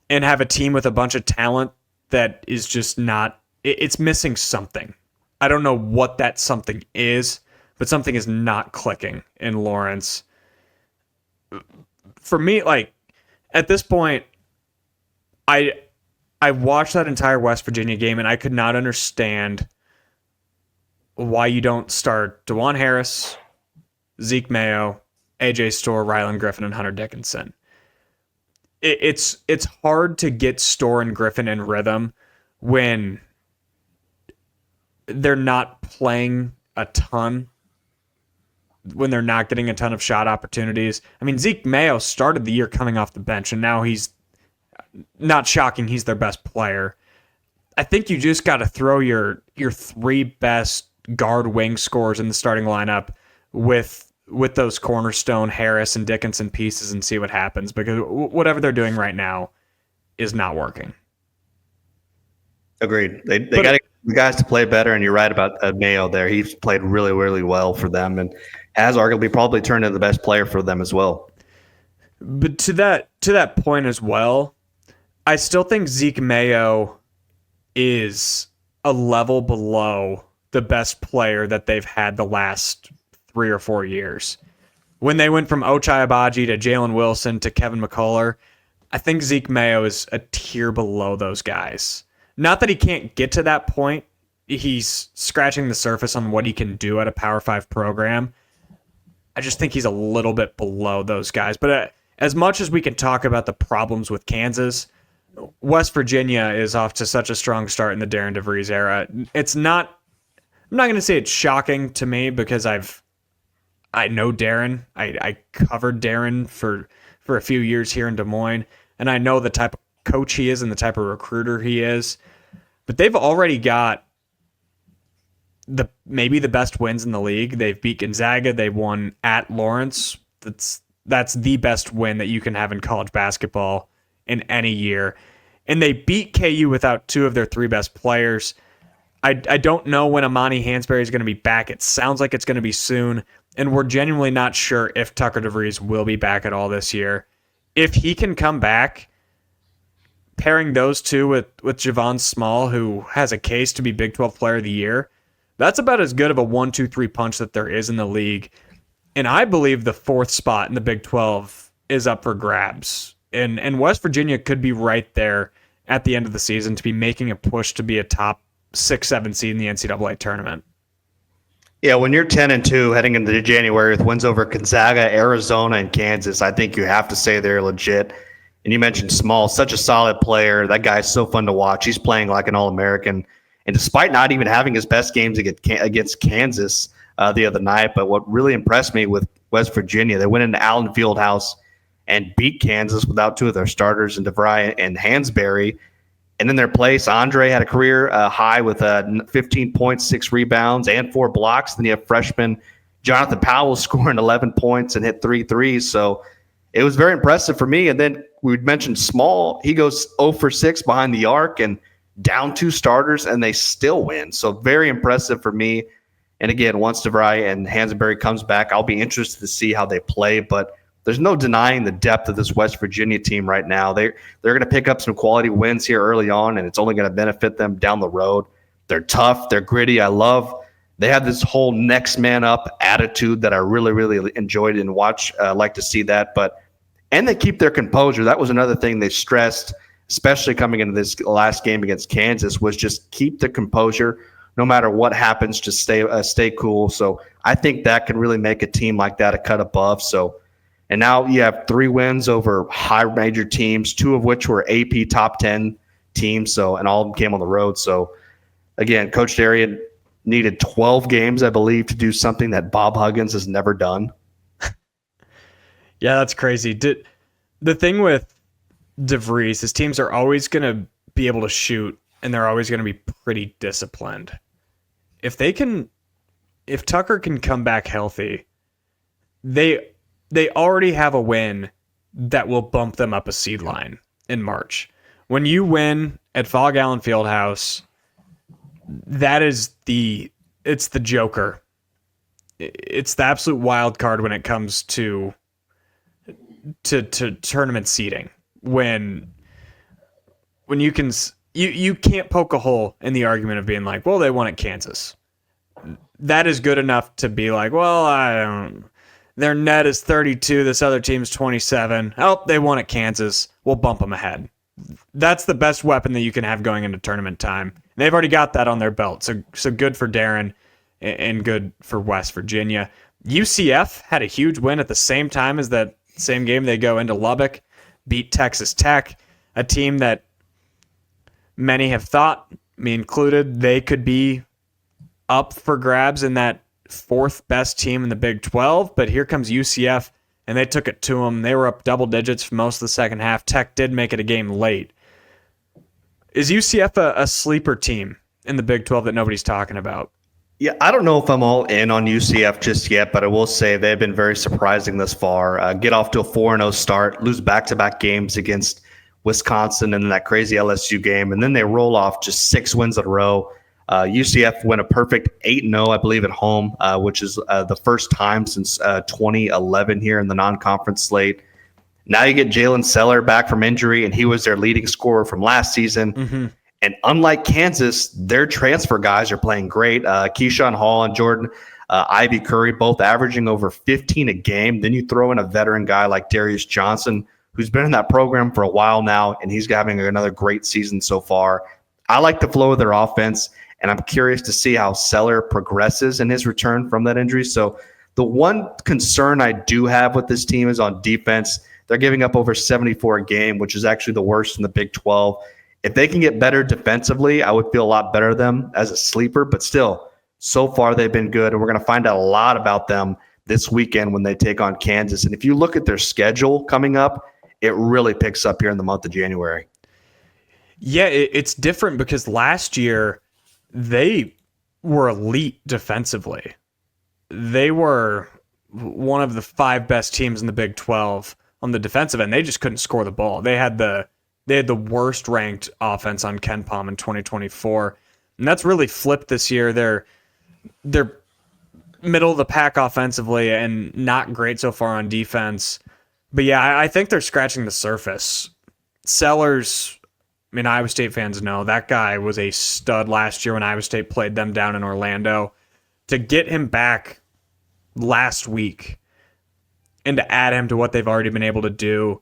and have a team with a bunch of talent that is just not, it's missing something. I don't know what that something is, but something is not clicking in Lawrence. For me, like, at this point, I watched that entire West Virginia game, and I could not understand why you don't start DeJuan Harris, Zeke Mayo, AJ Storr, Rylan Griffin, and Hunter Dickinson. It's hard to get Storr and Griffin in rhythm when they're not playing a ton, when they're not getting a ton of shot opportunities. I mean, Zeke Mayo started the year coming off the bench, and now he's, not shocking, he's their best player. I think you just got to throw your 3 best guard wing scorers in the starting lineup with those cornerstone Harris and Dickinson pieces and see what happens, because whatever they're doing right now is not working. Agreed. They got to get the guys to play better, and you're right about Mayo there. He's played really, really well for them and has arguably probably turned into the best player for them as well. But to that point as well, I still think Zeke Mayo is a level below the best player that they've had the last 3 or 4 years. When they went from Ochai Agbaji to Jalen Wilson to Kevin McCullough, I think Zeke Mayo is a tier below those guys. Not that he can't get to that point. He's scratching the surface on what he can do at a Power 5 program. I just think he's a little bit below those guys. But as much as we can talk about the problems with Kansas, West Virginia is off to such a strong start in the Darren DeVries era. It's not, I'm not going to say it's shocking to me, because I know Darren. I covered Darren for a few years here in Des Moines, and I know the type of coach he is and the type of recruiter he is. But they've already got maybe the best wins in the league. They've beat Gonzaga. They won at Lawrence. That's the best win that you can have in college basketball in any year. And they beat KU without 2 of their 3 best players. I don't know when Amani Hansberry is going to be back. It sounds like it's going to be soon. And we're genuinely not sure if Tucker DeVries will be back at all this year. If he can come back, pairing those 2 with Javon Small, who has a case to be Big 12 Player of the Year, that's about as good of a 1-2-3 punch that there is in the league. And I believe the 4th spot in the Big 12 is up for grabs. And West Virginia could be right there at the end of the season to be making a push to be a top 6-7 seed in the NCAA tournament. Yeah, when you're 10-2 heading into January with wins over Gonzaga, Arizona, and Kansas, I think you have to say they're legit. And you mentioned Small, such a solid player. That guy's so fun to watch. He's playing like an All-American. And despite not even having his best games against Kansas the other night, but what really impressed me with West Virginia, they went into Allen Fieldhouse and beat Kansas without 2 of their starters, and DeVry and Hansberry. And in their place, Andre had a career high with 15 points, 6 rebounds, and 4 blocks. Then you have freshman Jonathan Powell scoring 11 points and hit 3 threes. So it was very impressive for me. And then we mentioned Small. He goes 0 for 6 behind the arc and down 2 starters, and they still win. So very impressive for me. And again, once DeVry and Hansberry comes back, I'll be interested to see how they play. But there's no denying the depth of this West Virginia team right now. They're going to pick up some quality wins here early on, and it's only going to benefit them down the road. They're tough. They're gritty. They have this whole next man up attitude that I really, really enjoyed and watch. Like to see that. And they keep their composure. That was another thing they stressed, especially coming into this last game against Kansas, was just keep the composure. No matter what happens, just stay cool. So I think that can really make a team like that a cut above. So, and now you have 3 wins over high major teams, 2 of which were AP top 10 teams. So, and all of them came on the road. So again, Coach Darian needed 12 games, I believe, to do something that Bob Huggins has never done. Yeah, that's crazy. The thing with DeVries, his teams are always going to be able to shoot, and they're always going to be pretty disciplined. If Tucker can come back healthy, they already have a win that will bump them up a seed line in March. When you win at Fog Allen Fieldhouse, it's the joker. It's the absolute wild card when it comes to tournament seeding. When you can't poke a hole in the argument of being like, well, they won at Kansas. That is good enough to be like, well, their net is 32, this other team's 27. Oh, they won at Kansas. We'll bump them ahead. That's the best weapon that you can have going into tournament time. They've already got that on their belt. So good for Darren and good for West Virginia. UCF had a huge win at the same time as that same game. They go into Lubbock, beat Texas Tech, a team that many have thought, me included, they could be up for grabs in that 4th best team in the Big 12. But here comes UCF, and they took it to them. They were up double digits for most of the second half. Tech did make it a game late. Is UCF a sleeper team in the Big 12 that nobody's talking about? Yeah, I don't know if I'm all in on UCF just yet, but I will say they've been very surprising thus far. Get off to a 4-0 start, lose back-to-back games against Wisconsin and then that crazy LSU game, and then they roll off just 6 wins in a row. UCF went a perfect 8-0, I believe, at home, which is the first time since 2011 here in the non-conference slate. Now you get Jalen Seller back from injury, and he was their leading scorer from last season. Mm-hmm. And unlike Kansas, their transfer guys are playing great. Keyshawn Hall and Jordan Ivy Curry both averaging over 15 a game. Then you throw in a veteran guy like Darius Johnson, who's been in that program for a while now, and he's having another great season so far. I like the flow of their offense, and I'm curious to see how Seller progresses in his return from that injury. So the one concern I do have with this team is on defense. They're giving up over 74 a game, which is actually the worst in the Big 12. If they can get better defensively, I would feel a lot better them as a sleeper. But still, so far they've been good, and we're going to find out a lot about them this weekend when they take on Kansas. And if you look at their schedule coming up, it really picks up here in the month of January. Yeah, it's different because last year they were elite defensively. They were one of the 5 best teams in the Big 12 on the defensive end. They just couldn't score the ball. They had the worst ranked offense on Ken Palm in 2024. And that's really flipped this year. They're middle of the pack offensively and not great so far on defense. But yeah, I think they're scratching the surface. Sellers, I mean, Iowa State fans know that guy was a stud last year when Iowa State played them down in Orlando. To get him back last week and to add him to what they've already been able to do,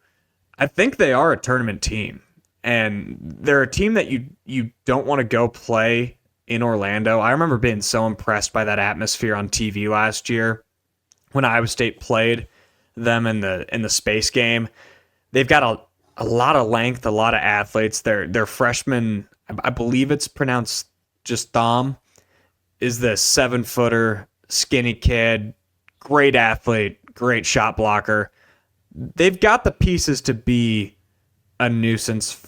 I think they are a tournament team. And they're a team that you don't want to go play in Orlando. I remember being so impressed by that atmosphere on TV last year when Iowa State played them in the space game. They've got a lot of length, a lot of athletes. Their freshman, I believe it's pronounced just Thom, is the 7-footer, skinny kid, great athlete, great shot blocker. They've got the pieces to be a nuisance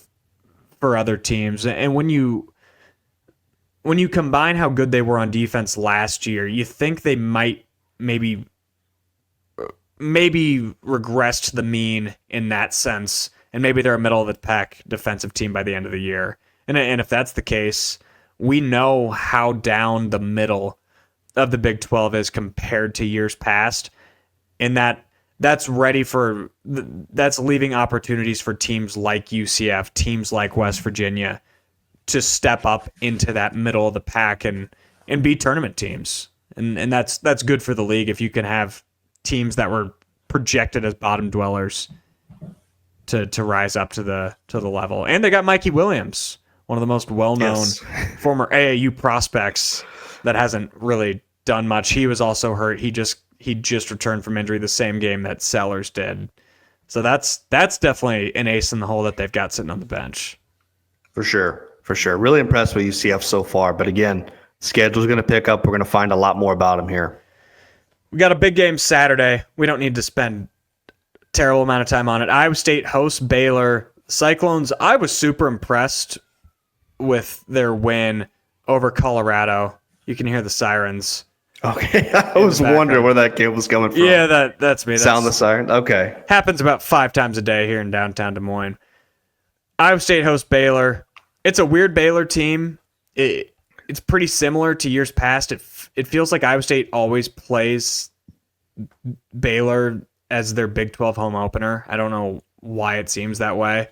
for other teams. And when you combine how good they were on defense last year, you think they might maybe regress to the mean in that sense. And maybe they're a middle of the pack defensive team by the end of the year. And if that's the case, we know how down the middle of the Big 12 is compared to years past, and that's leaving opportunities for teams like UCF, teams like West Virginia to step up into that middle of the pack and be tournament teams. And that's good for the league if you can have teams that were projected as bottom dwellers to rise up to the level. And they got Mikey Williams, one of the most well-known former AAU prospects that hasn't really done much. He was also hurt. He just returned from injury the same game that Sellers did. So that's definitely an ace in the hole that they've got sitting on the bench. For sure. Really impressed with UCF so far. But again, schedule's going to pick up. We're going to find a lot more about them here. We got a big game Saturday. We don't need to spend a terrible amount of time on it. Iowa State hosts Baylor. Cyclones, I was super impressed with their win over Colorado. You can hear the sirens. Okay, I was wondering where that game was coming from. Yeah, that's me. Sound the siren? Okay. Happens about 5 times a day here in downtown Des Moines. Iowa State hosts Baylor. It's a weird Baylor team. It's pretty similar to years past. It feels like Iowa State always plays Baylor as their Big 12 home opener. I don't know why it seems that way.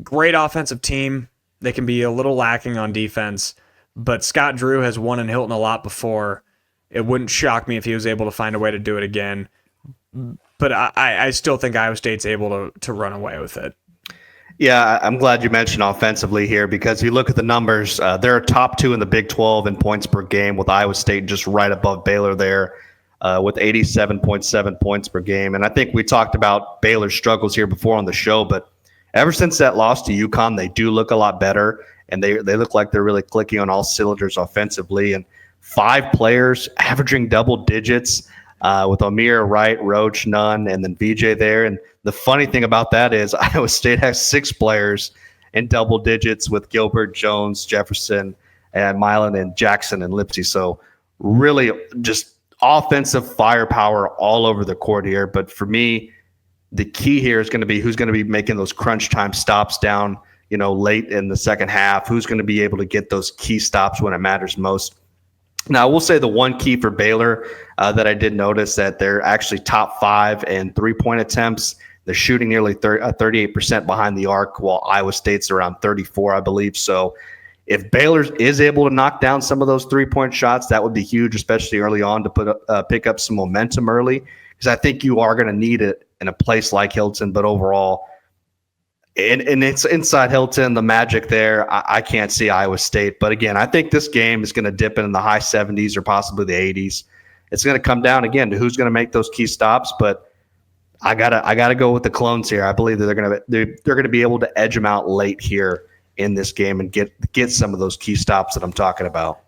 Great offensive team. They can be a little lacking on defense, but Scott Drew has won in Hilton a lot before. It wouldn't shock me if he was able to find a way to do it again. But I still think Iowa State's able to run away with it. Yeah, I'm glad you mentioned offensively here because if you look at the numbers, they're top 2 in the Big 12 in points per game, with Iowa State just right above Baylor there with 87.7 points per game. And I think we talked about Baylor's struggles here before on the show, but ever since that loss to UConn, they do look a lot better, and they look like they're really clicking on all cylinders offensively. And 5 players averaging double digits with Amir, Wright, Roach, Nunn, and then VJ there. And the funny thing about that is Iowa State has 6 players in double digits with Gilbert, Jones, Jefferson, and Milan, and Jackson, and Lipsy. So really just offensive firepower all over the court here. But for me, the key here is going to be who's going to be making those crunch time stops down, late in the second half, who's going to be able to get those key stops when it matters most. Now, I will say the one key for Baylor that I did notice that they're actually top 5 in three-point attempts. They're shooting nearly 38% behind the arc, while Iowa State's around 34, I believe. So if Baylor is able to knock down some of those three-point shots, that would be huge, especially early on to pick up some momentum early, because I think you are going to need it in a place like Hilton. But overall, and it's inside Hilton, the magic there, I can't see Iowa State. But again, I think this game is going to dip in the high 70s or possibly the 80s. It's going to come down again to who's going to make those key stops. But I gotta go with the Clones here. I believe that they're gonna be able to edge them out late here in this game and get some of those key stops that I'm talking about.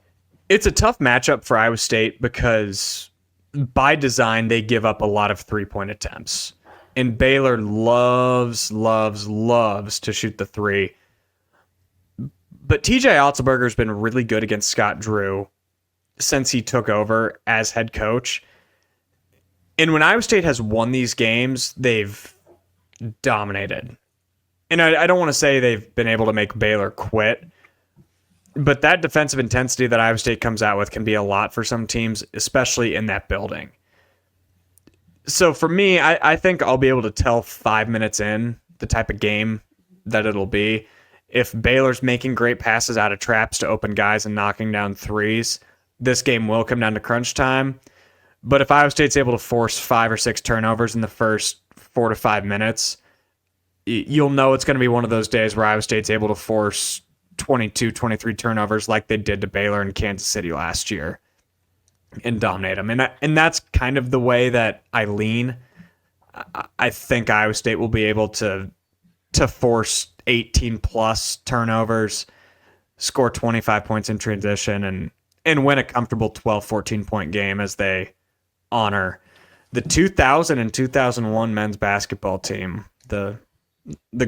It's a tough matchup for Iowa State because by design they give up a lot of 3-point attempts. And Baylor loves to shoot the 3. But TJ Otzelberger's been really good against Scott Drew since he took over as head coach. And when Iowa State has won these games, they've dominated. And I don't want to say they've been able to make Baylor quit, but that defensive intensity that Iowa State comes out with can be a lot for some teams, especially in that building. So for me, I think I'll be able to tell 5 minutes in the type of game that it'll be. If Baylor's making great passes out of traps to open guys and knocking down threes, this game will come down to crunch time. But if Iowa State's able to force 5 or 6 turnovers in the first 4 to 5 minutes, you'll know it's going to be one of those days where Iowa State's able to force 22, 23 turnovers like they did to Baylor and Kansas City last year and dominate them. And that's kind of the way that I lean. I think Iowa State will be able to force 18-plus turnovers, score 25 points in transition, and win a comfortable 12, 14-point game as they honor the 2000 and 2001 men's basketball team, the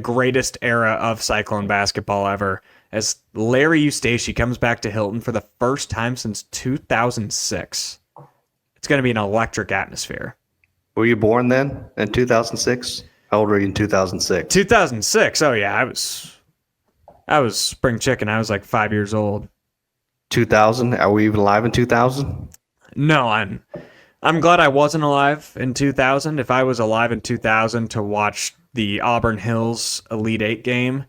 greatest era of Cyclone basketball ever, as Larry Eustace comes back to Hilton for the first time since 2006. It's going to be an electric atmosphere. Were you born then in 2006? How old were you in 2006? 2006. Oh, yeah. I was spring chicken. I was like 5 years old. 2000? Are we even alive in 2000? No, I'm glad I wasn't alive in 2000. If I was alive in 2000 to watch the Auburn Hills Elite Eight game,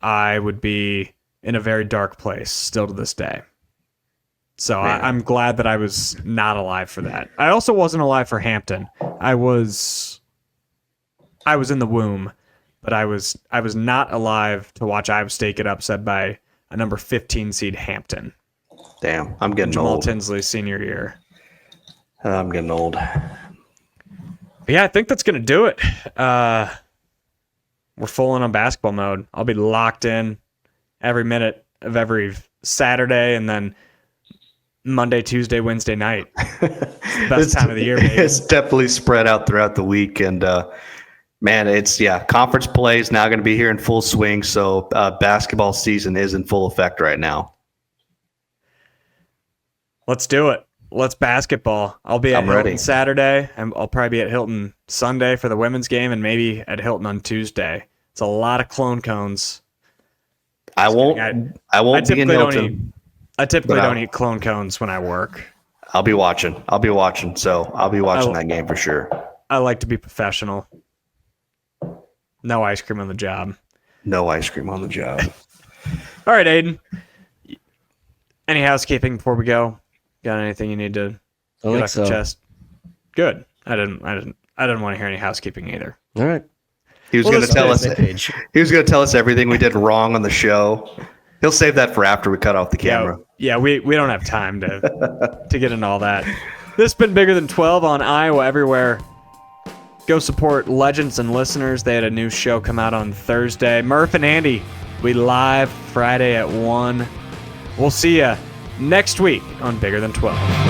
I would be in a very dark place still to this day. So I'm glad that I was not alive for that. I also wasn't alive for Hampton. I was in the womb, but I was not alive to watch Iowa State get upset by a number 15 seed Hampton. Damn, I'm getting Jamal old. Tinsley's senior year. I'm getting old. But yeah, I think that's going to do it. We're full in on basketball mode. I'll be locked in every minute of every Saturday and then Monday, Tuesday, Wednesday night. Best time of the year, baby. It's definitely spread out throughout the week. And, man, conference play is now going to be here in full swing. So basketball season is in full effect right now. Let's do it. Let's basketball. I'll be at Hilton Saturday, and I'll probably be at Hilton Sunday for the women's game, and maybe at Hilton on Tuesday. It's a lot of clone cones. I won't be in Hilton. I typically don't eat clone cones when I work. I'll be watching. So I'll be watching that game for sure. I like to be professional. No ice cream on the job. No ice cream on the job. All right, Aiden. Any housekeeping before we go? Got anything you need to get off your chest? Good. I didn't want to hear any housekeeping either. All right. He was going to tell us. He was going to tell us everything we did wrong on the show. He'll save that for after we cut off the camera. Yeah, we don't have time to get into all that. This has been Bigger Than 12 on Iowa Everywhere. Go support legends and listeners. They had a new show come out on Thursday. Murph and Andy, we live Friday at 1. We'll see you next week on Bigger Than 12.